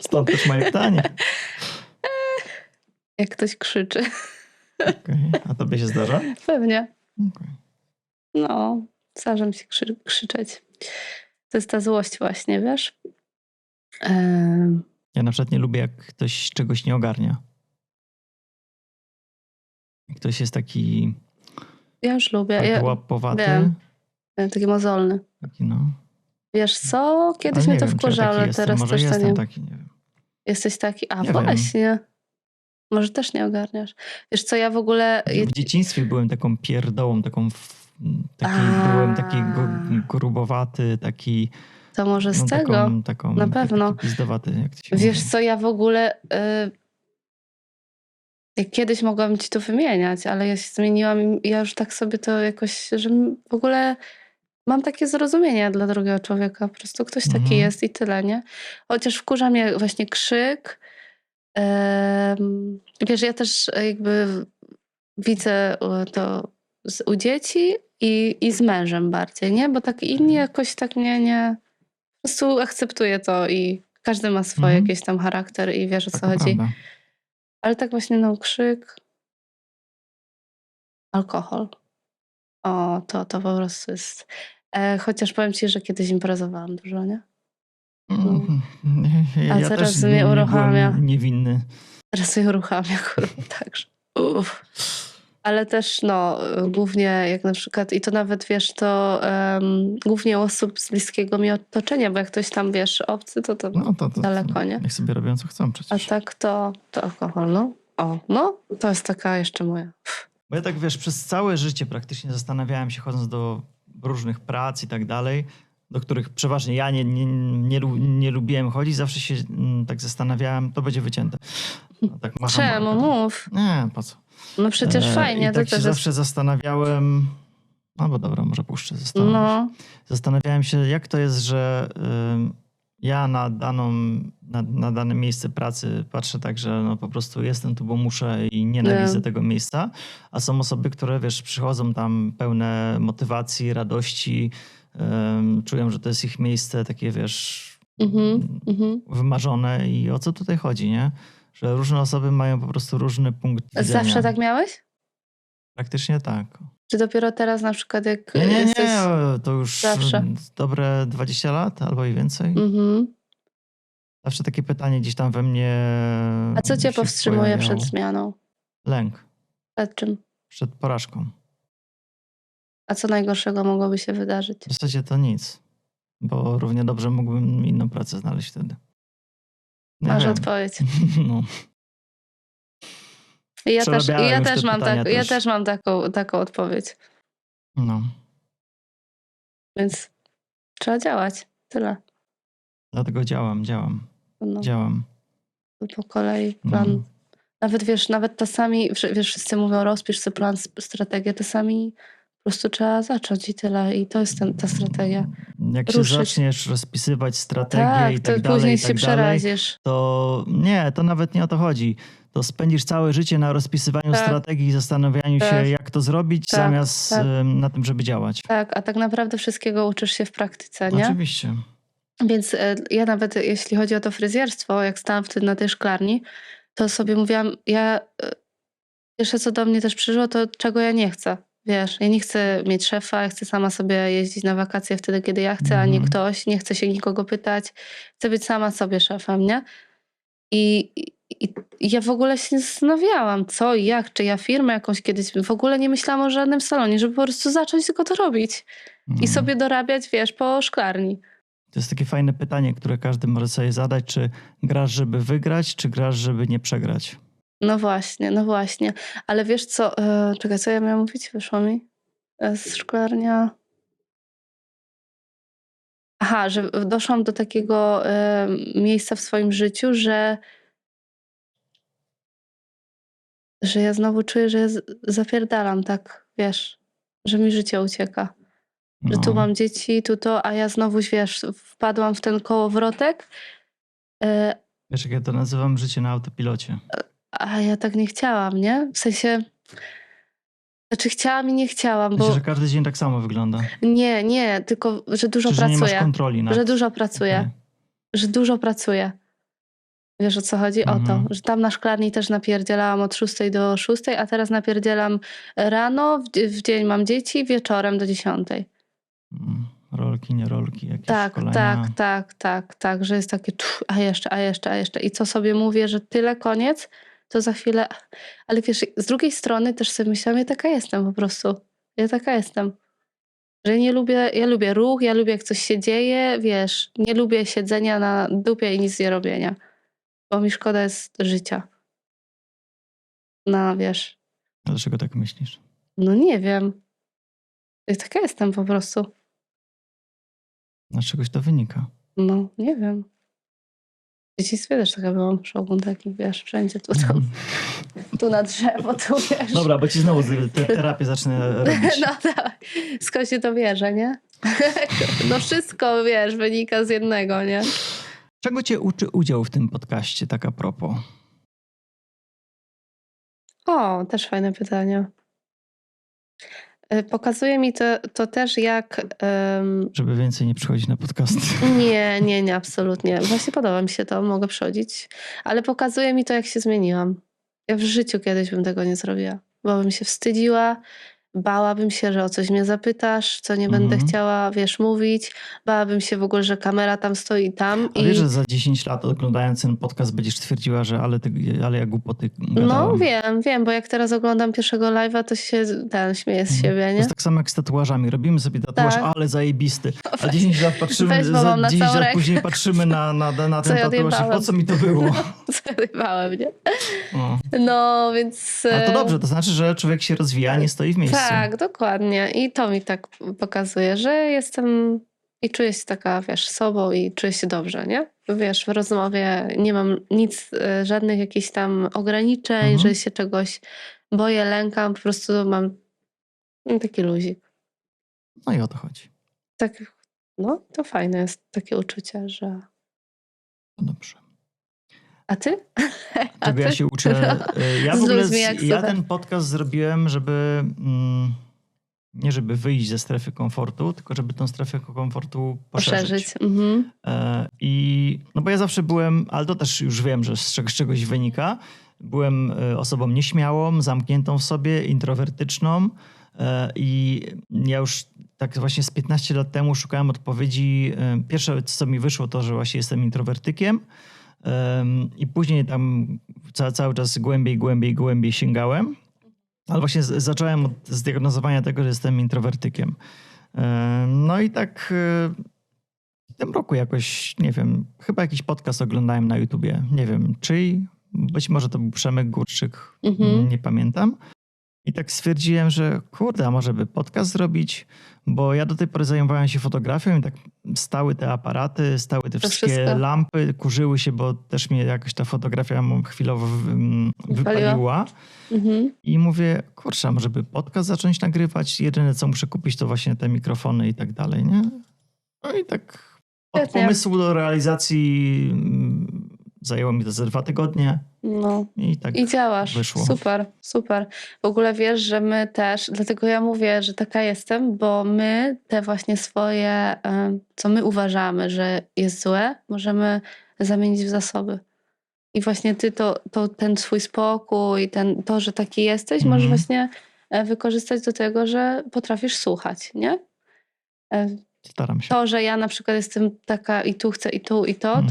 Stąd też moje pytanie. Jak ktoś krzyczy. Okej. A tobie się zdarza? Pewnie. Okej. No, zdarza mi się krzyczeć. To jest ta złość właśnie, wiesz? Ja na przykład nie lubię, jak ktoś czegoś nie ogarnia. Jak ktoś jest taki Ja już lubię. Ja, łapowaty. wiem. taki mozolny. Taki no. Wiesz co? Kiedyś Ale mnie nie to wiem, czy ja wkurzało, taki ale jestem. teraz Może też to jestem nie. taki, nie wiem. Jesteś taki? A Nie wiem. właśnie. Może też nie ogarniasz. Wiesz co, ja w ogóle... W dzieciństwie byłem taką pierdołą, byłem taki grubowaty, taki To może z no, tego. taką, na pewno. Taki pizdowaty, jak to się Wiesz mówi. co, ja w ogóle... jak kiedyś mogłam ci to wymieniać, ale ja się zmieniłam i ja już tak sobie to jakoś, że w ogóle mam takie zrozumienie dla drugiego człowieka. Po prostu ktoś taki Mhm. jest i tyle, nie? Chociaż wkurza mnie właśnie krzyk. Wiesz, ja też jakby widzę to u dzieci i z mężem bardziej, nie? Bo tak inni jakoś tak mnie nie... Po prostu akceptuję to i każdy ma swoje Mhm. jakiś tam charakter i wiesz o co To chodzi. prawda. Ale tak właśnie no krzyk, alkohol. O, to po prostu jest... chociaż powiem ci, że kiedyś imprezowałam dużo, nie? A Ja teraz też mnie nie uruchamia. byłem niewinny. Teraz się uruchamia, kurwa, także. Uff. Ale też, no, głównie jak na przykład, i to nawet, wiesz, to głównie osób z bliskiego mi otoczenia, bo jak ktoś tam, wiesz, obcy, to No to daleko, nie? niech sobie robią, co chcą A przecież. tak to alkohol, no. O, no, to jest taka jeszcze moja. Bo ja tak, wiesz, przez całe życie praktycznie zastanawiałem się, chodząc do różnych prac i tak dalej, do których przeważnie ja nie lubiłem chodzić, zawsze się tak zastanawiałem, to będzie wycięte. A tak macham Czemu? ręką. Mów. Nie, po co? No przecież fajnie. I tak to się też zawsze zastanawiałem, no bo dobra, może puszczę, zastanowię się. No, Zastanawiałem się, jak to jest, że ja na dane miejsce pracy patrzę tak, że no po prostu jestem tu, bo muszę i nienawidzę Nie. tego miejsca, a są osoby, które wiesz, przychodzą tam pełne motywacji, radości, czują, że to jest ich miejsce takie, wiesz, wymarzone i o co tutaj chodzi, nie? Że różne osoby mają po prostu różny punkt widzenia. Zawsze tak miałeś? Praktycznie tak. Czy dopiero teraz na przykład jak Nie, jesteś... to już Zawsze. dobre 20 lat albo i więcej. Mhm. Zawsze takie pytanie gdzieś tam we mnie. A co cię się powstrzymuje pojawiało. przed zmianą? Lęk. Przed czym? Przed porażką. A co najgorszego mogłoby się wydarzyć? W zasadzie to nic. Bo równie dobrze mógłbym inną pracę znaleźć wtedy. Nie Masz wiem. odpowiedź. No. I ja Przerabiałem już te pytania ja też. też mam taką odpowiedź. No. Więc trzeba działać. Tyle. Dlatego działam. No, Działam. po kolei plan. No. Nawet wiesz, nawet czasami, wiesz, wszyscy mówią rozpisz sobie plan, strategię, czasami po prostu trzeba zacząć i tyle. I to jest ta strategia. Jak się Ruszyć. zaczniesz rozpisywać strategię Tak, i to tak dalej, później i się tak dalej, przerazisz. to nie, to nawet nie o to chodzi. To spędzisz całe życie na rozpisywaniu Tak. strategii i zastanawianiu Tak. się, jak to zrobić, Tak, zamiast tak. na tym, żeby działać. Tak, a tak naprawdę wszystkiego uczysz się w praktyce, nie? Oczywiście. Więc ja nawet jeśli chodzi o to fryzjerstwo, jak stałam wtedy na tej szklarni, to sobie mówiłam, pierwsze co do mnie też przyszło, to czego ja nie chcę. Wiesz, ja nie chcę mieć szefa, ja chcę sama sobie jeździć na wakacje wtedy, kiedy ja chcę, a nie ktoś, nie chcę się nikogo pytać. Chcę być sama sobie szefem, nie? I ja w ogóle się nie zastanawiałam, co i jak, czy ja firmę jakąś kiedyś, w ogóle nie myślałam o żadnym salonie, żeby po prostu zacząć tylko to robić. i sobie dorabiać, wiesz, po szklarni. To jest takie fajne pytanie, które każdy może sobie zadać, czy grasz, żeby wygrać, czy grasz, żeby nie przegrać? No właśnie, no właśnie. Ale wiesz co, czekaj, co ja miałam mówić? Wyszło mi. Z szklarnia. Aha, że doszłam do takiego miejsca w swoim życiu, że ja znowu czuję, że ja zapierdalam, tak, wiesz, że mi życie ucieka. Że tu No. mam dzieci, tu to, a ja znowu, wiesz, wpadłam w ten kołowrotek, Wiesz, jak ja to nazywam? Życie na autopilocie. a ja tak nie chciałam, nie? W sensie, znaczy chciałam i nie chciałam, Myślę, bo że każdy dzień tak samo wygląda. nie, tylko, że dużo Czy że nie masz pracuję. kontroli nad... Że dużo pracuję. Okej. Że dużo pracuję. Wiesz, o co chodzi? O to, Mhm. że tam na szklarni też napierdzielałam od 6 do 6, a teraz napierdzielam rano, w dzień mam dzieci, wieczorem do 10. Rolki, nie rolki, jakieś Tak, szkolenia. tak, że jest takie a jeszcze. I co sobie mówię, że tyle, koniec, to za chwilę... Ale wiesz, z drugiej strony też sobie myślałam, ja taka jestem po prostu. Ja taka jestem. Że nie lubię, ja lubię ruch, ja lubię jak coś się dzieje, wiesz, nie lubię siedzenia na dupie i nic nie robienia. Bo mi szkoda jest życia. No, wiesz, A dlaczego tak myślisz? no nie wiem. Ja taka jestem po prostu. Z czegoś to wynika. No, nie wiem. W dzieciństwie też taka byłam, szogun taki, wiesz, wszędzie tu, tam, tu na drzewo, tu, wiesz. Dobra, bo ci znowu terapię zacznę robić. No tak, skąd się to bierze, nie? No wszystko, wiesz, wynika z jednego, nie? Czego cię uczy udział w tym podcaście, tak a propos? O, też fajne pytanie. Pokazuje mi to też jak... Żeby więcej nie przychodzić na podcasty. Nie, absolutnie. Właśnie podoba mi się to, mogę przychodzić. Ale pokazuje mi to, jak się zmieniłam. Ja w życiu kiedyś bym tego nie zrobiła. Bo bym się wstydziła, bałabym się, że o coś mnie zapytasz, co nie będę chciała, wiesz, mówić. Bałabym się w ogóle, że kamera tam stoi tam. A wiesz, że za 10 lat oglądając ten podcast będziesz twierdziła, że ale ja głupoty No gadałam. wiem, bo jak teraz oglądam pierwszego live'a, to się śmieję z siebie, To nie? jest tak samo jak z tatuażami. Robimy sobie tatuaż, Tak. ale zajebisty. A 10 lat patrzymy, Weź, bo mam na 10 całą lat rękę. później patrzymy na ten ja tatuaż i odjebałam. po co mi to było? Zajebałem, nie? O. No, więc... Ale to dobrze, to znaczy, że człowiek się rozwija, nie stoi w miejscu. Tak, dokładnie. I to mi tak pokazuje, że jestem i czuję się taka, wiesz, sobą i czuję się dobrze, nie? Wiesz, w rozmowie nie mam nic, żadnych jakichś tam ograniczeń, że się czegoś boję, lękam, po prostu mam taki luzik. No i o to chodzi. Tak, no, to fajne jest takie uczucie, że... No dobrze. A ty? Czego ja się uczę? Ja w Z ogóle ludźmi jak ja słuchaj. ten podcast zrobiłem, żeby nie żeby wyjść ze strefy komfortu, tylko żeby tą strefę komfortu poszerzyć. Mhm. I no bo ja zawsze byłem, ale to też już wiem, że z czegoś wynika. Byłem osobą nieśmiałą, zamkniętą w sobie, introwertyczną i ja już tak właśnie z 15 lat temu szukałem odpowiedzi. Pierwsze, co mi wyszło, to, że właśnie jestem introwertykiem. I później tam cały czas głębiej sięgałem. Ale właśnie zacząłem od zdiagnozowania tego, że jestem introwertykiem. No i tak w tym roku jakoś, nie wiem, chyba jakiś podcast oglądałem na YouTubie. Nie wiem, czyj. Być może to był Przemek Górczyk, nie pamiętam. I tak stwierdziłem, że kurde, a może by podcast zrobić, bo ja do tej pory zajmowałem się fotografią i tak stały te aparaty, stały te wszystkie wszystko. lampy, kurzyły się, bo też mnie jakoś ta fotografia chwilowo wypaliła. I mówię, kurczę, a może by podcast zacząć nagrywać? Jedyne, co muszę kupić, to właśnie te mikrofony i tak dalej, nie? No i tak od Świetnie. pomysłu do realizacji zajęło mi to ze 2 tygodnie. No. I tak I działasz. wyszło. Super. W ogóle wiesz, że my też, dlatego ja mówię, że taka jestem, bo my te właśnie swoje, co my uważamy, że jest złe, możemy zamienić w zasoby. I właśnie ty ten swój spokój, to, że taki jesteś, możesz właśnie wykorzystać do tego, że potrafisz słuchać, nie? Staram się. To, że ja na przykład jestem taka i tu chcę i tu i to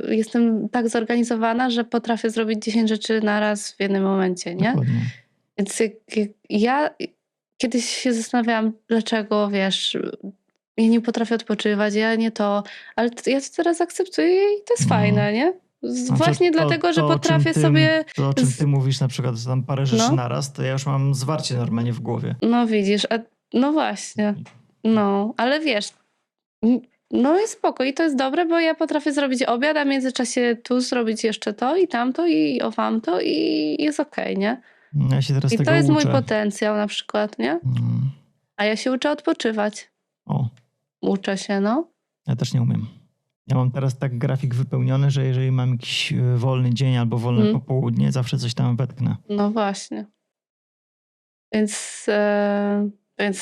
jestem tak zorganizowana, że potrafię zrobić 10 rzeczy naraz w jednym momencie, nie? Dokładnie. Więc jak ja kiedyś się zastanawiałam, dlaczego, wiesz, ja nie potrafię odpoczywać, ja nie to, ale ja to teraz akceptuję i to jest fajne, nie? Znaczy, Właśnie dlatego, że o czym potrafię sobie... To, o czym ty mówisz, na przykład tam parę rzeczy No. naraz, to ja już mam zwarcie normalnie w głowie. No widzisz, no właśnie, no, ale wiesz, no jest spoko i to jest dobre, bo ja potrafię zrobić obiad, a w międzyczasie tu zrobić jeszcze to i tamto i owamto i jest okej, nie? Ja się teraz I tego to jest mój uczę. potencjał na przykład, nie? A ja się uczę odpoczywać. O, Uczę się, no. ja też nie umiem. Ja mam teraz tak grafik wypełniony, że jeżeli mam jakiś wolny dzień albo wolne popołudnie, zawsze coś tam wetknę. No właśnie. Więc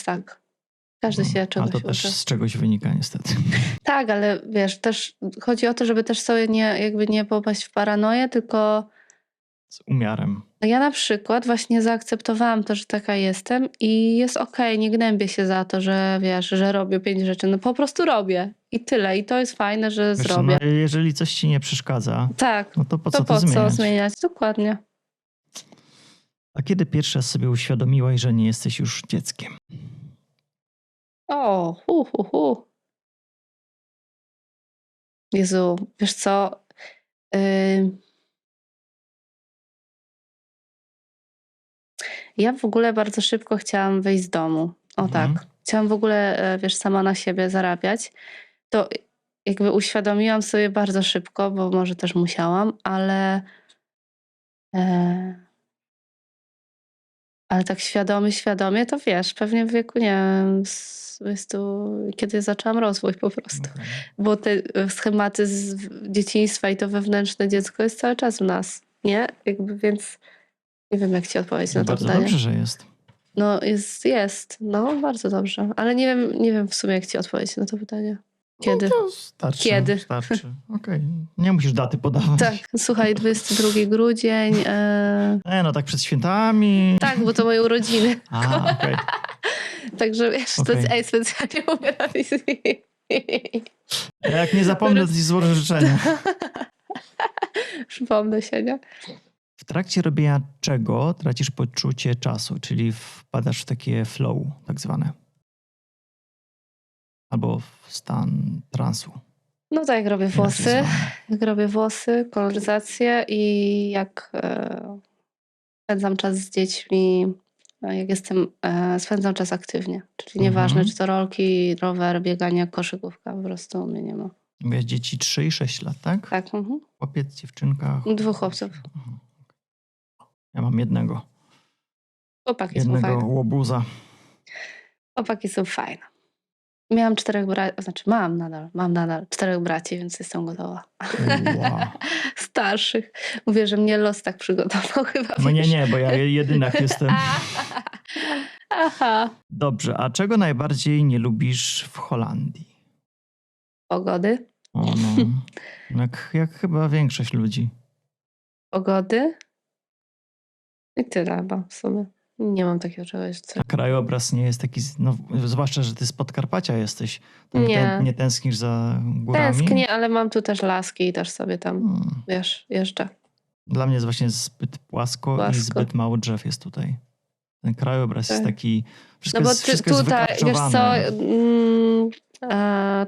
tak. Każdy się A czegoś to też uczy. z czegoś wynika niestety. Tak, ale wiesz, też chodzi o to, żeby też sobie nie popaść w paranoję, tylko Z umiarem. ja na przykład właśnie zaakceptowałam to, że taka jestem i jest okej, nie gnębię się za to, że wiesz, że robię 5 rzeczy. No po prostu robię i tyle. I to jest fajne, że Wiesz, zrobię. no, jeżeli coś ci nie przeszkadza, Tak, no to po to co po to co zmieniać? zmieniać? Dokładnie. A kiedy pierwszy raz sobie uświadomiłaś, że nie jesteś już dzieckiem? O, Jezu, wiesz co? Ja w ogóle bardzo szybko chciałam wyjść z domu. O tak. Chciałam w ogóle, wiesz, sama na siebie zarabiać. To jakby uświadomiłam sobie bardzo szybko, bo może też musiałam, ale tak świadomie, to wiesz, pewnie w wieku, nie wiem, kiedy zaczęłam rozwój po prostu. Okay. Bo te schematy z dzieciństwa i to wewnętrzne dziecko jest cały czas w nas, nie? Jakby, więc nie wiem, jak ci odpowiedzieć na to Bardzo pytanie. dobrze, że jest. No jest. No bardzo dobrze. Ale nie wiem w sumie, jak ci odpowiedzieć na to pytanie. Kiedy? No to starczy. Kiedy? Starczy. Okej. Nie musisz daty podawać. Tak, słuchaj, 22 grudzień. No tak przed świętami. Tak, bo to moje urodziny. Okej. Także wiesz, specjalnie mówię na wizji. Jak nie zapomnę, to ci złożę życzenia. Przypomnę się, nie? W trakcie robienia czego tracisz poczucie czasu, czyli wpadasz w takie flow tak zwane. Albo w stan transu. No tak, jak robię Inaczej zwany. koloryzację i jak spędzam czas z dziećmi, jak spędzam czas aktywnie. Czyli nieważne, czy to rolki, rower, bieganie, koszykówka, po prostu mnie nie ma. Mówisz dzieci 3 i 6 lat, tak? Tak, Chłopiec, dziewczynka. 2 chłopców. Ja mam jednego. Chłopaki są Jednego fajne. łobuza. Chłopaki są fajne. Miałam 4 braci, znaczy mam nadal 4 braci, więc jestem gotowa. Wow. Starszych. Mówię, że mnie los tak przygotował chyba. No wiesz. nie, bo ja jedynak jestem. Aha. Dobrze, a czego najbardziej nie lubisz w Holandii? Pogody. O no, jak chyba większość ludzi. Pogody. I tyle chyba w sumie. Nie mam takiego czegoś. Co... A krajobraz nie jest taki, no, zwłaszcza, że ty z Podkarpacia jesteś. Tam nie tęsknisz za górami? Tęsknię, ale mam tu też laski i też sobie tam, wiesz, jeżdżę. Dla mnie jest właśnie zbyt płasko i zbyt mało drzew jest tutaj. Ten krajobraz jest taki, wszystko, no bo wszystko jest tutaj, wiesz co, wykarczowane.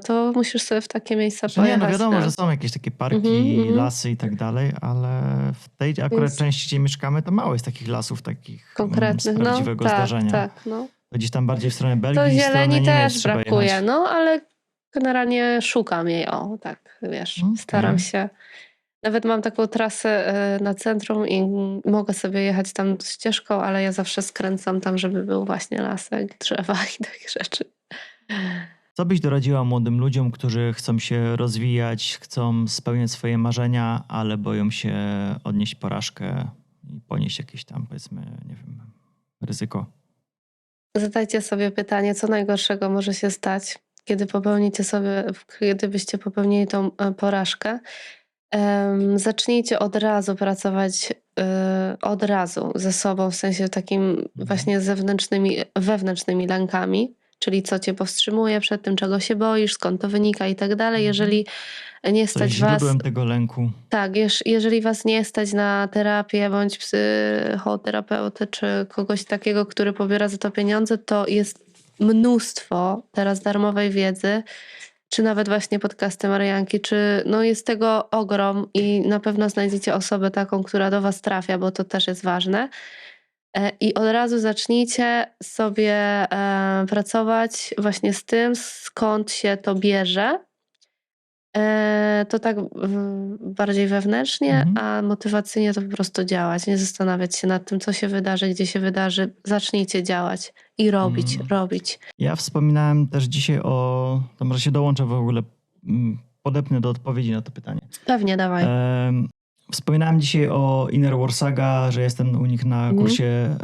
to musisz sobie w takie miejsca Nie, pojechać. no wiadomo, że są jakieś takie parki, lasy i tak dalej, ale w tej akurat części, gdzie mieszkamy, to mało jest takich lasów, takich konkretnych, z prawdziwego zdarzenia. Tak, no. To gdzieś tam bardziej w stronę Belgii, To w stronę zieleni Niemiec też trzeba brakuje, jechać. no ale generalnie szukam jej, tak, wiesz, staram się. Nawet mam taką trasę na centrum i mogę sobie jechać tam ścieżką, ale ja zawsze skręcam tam, żeby był właśnie lasek, drzewa i takie rzeczy. Co byś doradziła młodym ludziom, którzy chcą się rozwijać, chcą spełniać swoje marzenia, ale boją się odnieść porażkę i ponieść jakieś tam, powiedzmy, nie wiem, ryzyko? Zadajcie sobie pytanie, co najgorszego może się stać, gdybyście popełnili tą porażkę. Zacznijcie od razu pracować od razu ze sobą, w sensie takim właśnie wewnętrznymi lękami, czyli co cię powstrzymuje przed tym, czego się boisz, skąd to wynika i tak dalej. Jeżeli nie Co jest stać was... źródłem tego lęku? Tak, jeżeli was nie stać na terapię bądź psychoterapeutę, czy kogoś takiego, który pobiera za to pieniądze, to jest mnóstwo teraz darmowej wiedzy, czy nawet właśnie podcasty Marianki, czy no jest tego ogrom i na pewno znajdziecie osobę taką, która do was trafia, bo to też jest ważne. I od razu zacznijcie sobie pracować właśnie z tym, skąd się to bierze. To tak bardziej wewnętrznie, a motywacyjnie to po prostu działać. Nie zastanawiać się nad tym, co się wydarzy, gdzie się wydarzy. Zacznijcie działać i robić. Ja wspominałem też dzisiaj to może się dołączę w ogóle, podepnę do odpowiedzi na to pytanie. Pewnie, dawaj. Wspominałem dzisiaj o Inner Warsaga, że jestem u nich na kursie,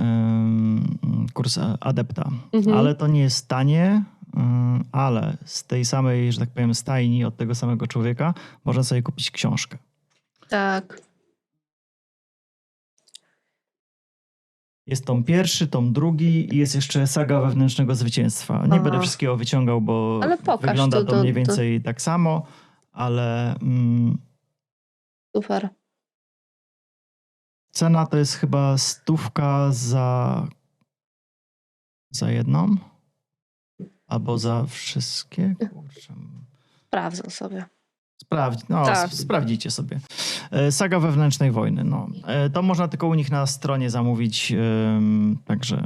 kurs adepta. Ale to nie jest tanie, ale z tej samej, że tak powiem, stajni, od tego samego człowieka można sobie kupić książkę. Tak. Jest tom pierwszy, tom drugi i jest jeszcze saga wewnętrznego zwycięstwa. Nie będę wszystkiego wyciągał, bo Ale pokaż wygląda to to mniej więcej tak samo, ale Super. cena to jest chyba 100 za jedną. Albo za wszystkie? Kurczę. Sprawdzę sobie. Sprawdzicie sobie. Saga wewnętrznej wojny. No. To można tylko u nich na stronie zamówić, także...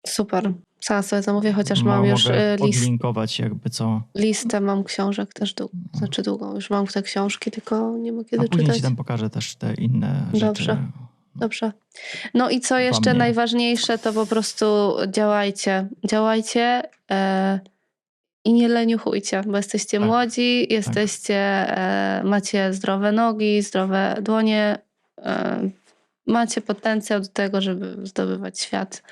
Super. Sama sobie zamówię, chociaż mam już podlinkować jakby co. Listę mam książek też długą. Już mam te książki, tylko nie ma kiedy A później czytać. ci tam pokażę też te inne rzeczy. Dobrze. No i co jeszcze najważniejsze, to po prostu działajcie. Działajcie i nie leniuchujcie, bo jesteście młodzi, macie zdrowe nogi, zdrowe dłonie, macie potencjał do tego, żeby zdobywać świat.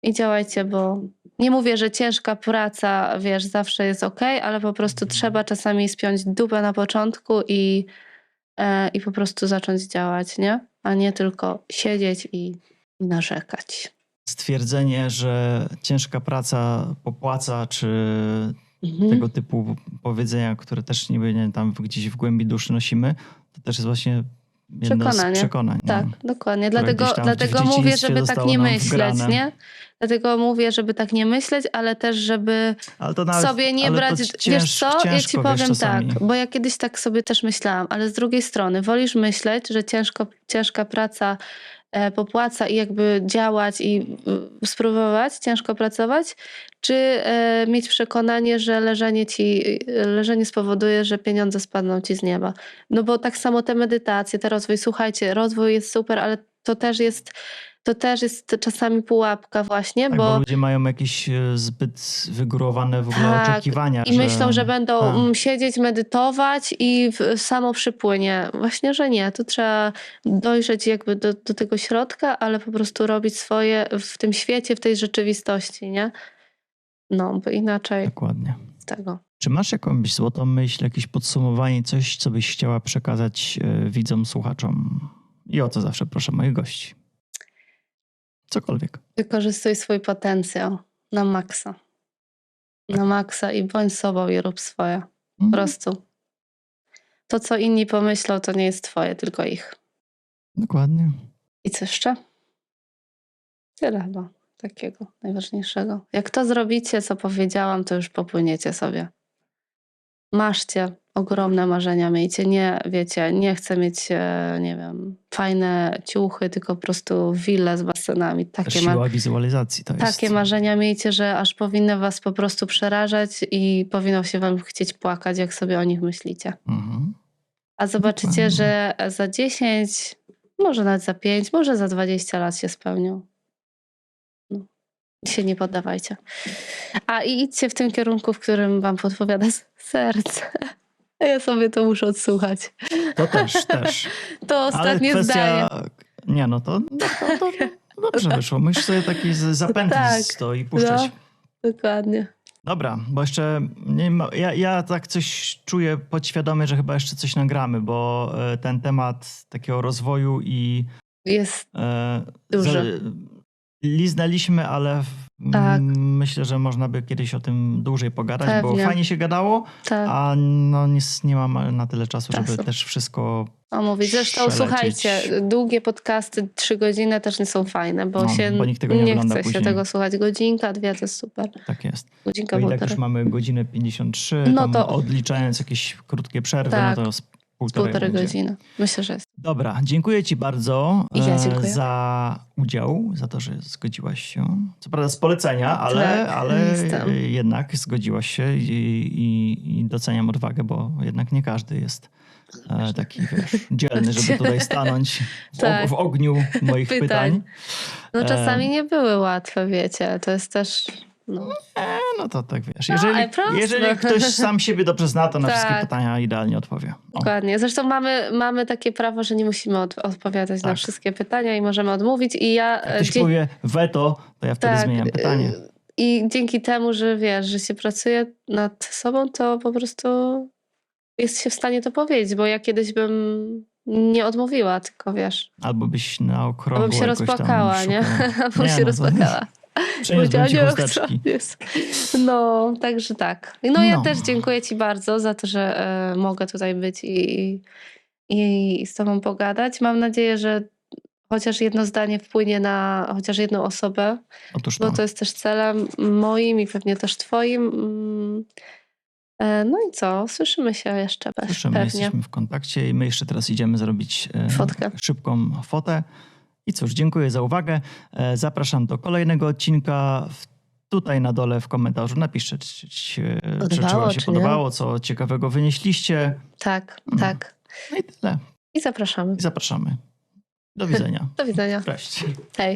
I działajcie, bo nie mówię, że ciężka praca, wiesz, zawsze jest okej, ale po prostu trzeba czasami spiąć dupę na początku i po prostu zacząć działać, nie? A nie tylko siedzieć i narzekać. Stwierdzenie, że ciężka praca popłaca, czy tego typu powiedzenia, które też niby tam gdzieś w głębi duszy nosimy, to też jest właśnie jedno z przekonań. Tak, dokładnie. Dlatego mówię, żeby tak nie myśleć, nie? Dlatego mówię, żeby tak nie myśleć, ale też, żeby sobie nie brać... Wiesz co? Ja ci powiem tak, bo ja kiedyś tak sobie też myślałam, ale z drugiej strony wolisz myśleć, że ciężka praca popłaca i jakby działać i spróbować ciężko pracować, czy mieć przekonanie, że leżenie spowoduje, że pieniądze spadną ci z nieba. No bo tak samo te medytacje, te rozwój, słuchajcie, rozwój jest super, ale to też jest czasami pułapka właśnie, tak, bo ludzie mają jakieś zbyt wygórowane w ogóle oczekiwania. I myślą, że będą siedzieć, medytować i samo przypłynie. Właśnie, że nie. Tu trzeba dojrzeć jakby do tego środka, ale po prostu robić swoje w tym świecie, w tej rzeczywistości, nie? No, bo inaczej... Dokładnie. Z tego. Czy masz jakąś złotą myśl, jakieś podsumowanie, coś, co byś chciała przekazać widzom, słuchaczom? I o to zawsze proszę moich gości. Cokolwiek. Wykorzystuj swój potencjał na maksa. Na maksa i bądź sobą i rób swoje. Po prostu. To, co inni pomyślą, to nie jest twoje, tylko ich. Dokładnie. I co jeszcze? Tyle chyba takiego najważniejszego. Jak to zrobicie, co powiedziałam, to już popłyniecie sobie. Maszcie, ogromne marzenia miejcie. Nie, wiecie, nie chcę mieć, nie wiem, fajne ciuchy, tylko po prostu willę z basenami. Siła wizualizacji to jest. Takie marzenia miejcie, że aż powinny was po prostu przerażać i powinno się wam chcieć płakać, jak sobie o nich myślicie. A zobaczycie, że za 10, może nawet za 5, może za 20 lat się spełnią. No. Się nie poddawajcie. I idźcie w tym kierunku, w którym wam podpowiada serce. Ja sobie to muszę odsłuchać. To też. To ostatnie zdanie. Nie, no to dobrze wyszło. Musisz sobie taki zapętlić to i puszczać. No, dokładnie. Dobra, bo jeszcze ja tak coś czuję podświadomie, że chyba jeszcze coś nagramy, bo ten temat takiego rozwoju i jest duży. liznęliśmy, ale Tak. myślę, że można by kiedyś o tym dłużej pogadać, bo Pewnie. fajnie się gadało, Tak. a no nie mam na tyle czasu, żeby Czasu. też wszystko... Omówić. Zresztą przelecieć. słuchajcie, długie podcasty 3 godziny też nie są fajne, bo No, się bo nikt tego nie ogląda chce się później. tego słuchać. Godzinka, 2 to jest super. Tak jest. Godzinka, To ile jak półtora. już mamy godzinę 53, No tam to- odliczając jakieś krótkie przerwy, Tak. no to z Półtorej półtorej będzie. godziny. Myślę, że jest. Dobra, dziękuję ci bardzo I ja dziękuję. za udział, za to, że zgodziłaś się. Co prawda z polecenia, ale, Tak, ale jestem. jednak zgodziłaś się i doceniam odwagę, bo jednak nie każdy jest taki dzielny, żeby tutaj stanąć Tak. w ogniu moich Pytań. pytań. No czasami nie były łatwe, wiecie. To jest też... No. No to tak wiesz. No, ale proste. Jeżeli ktoś sam siebie dobrze zna, to na wszystkie Tak. pytania idealnie odpowie. O, Dokładnie. Zresztą mamy takie prawo, że nie musimy odpowiadać na Tak. wszystkie pytania i możemy odmówić. I ja... jak ktoś powie weto, to ja wtedy tak, zmieniam pytanie. I dzięki temu, że wiesz, że się pracuje nad sobą, to po prostu jest się w stanie to powiedzieć, bo ja kiedyś bym nie odmówiła, tylko wiesz, Albo byś na okrągło albo bym się jakoś tam rozpłakała, nie? szukała. Albo Nie, się no to- rozpłakała. Przeniósłbym ci Powiedziała, nie chusteczki. chcę, jest. No, także tak. No ja No. też dziękuję ci bardzo za to, że mogę tutaj być i z tobą pogadać. Mam nadzieję, że chociaż jedno zdanie wpłynie na chociaż jedną osobę, Otóż bo to jest też celem moim i pewnie też twoim. No i co? Słyszymy się jeszcze Słyszymy, pewnie. jesteśmy w kontakcie i my jeszcze teraz idziemy zrobić Fotkę. szybką fotę. I cóż, dziękuję za uwagę. Zapraszam do kolejnego odcinka. Tutaj na dole w komentarzu napiszcie, czy Podobało, wam się czy nie? podobało, co ciekawego wynieśliście. Tak, No. tak. No i tyle. I zapraszamy. I zapraszamy. Do widzenia. Do widzenia. Cześć. Hej.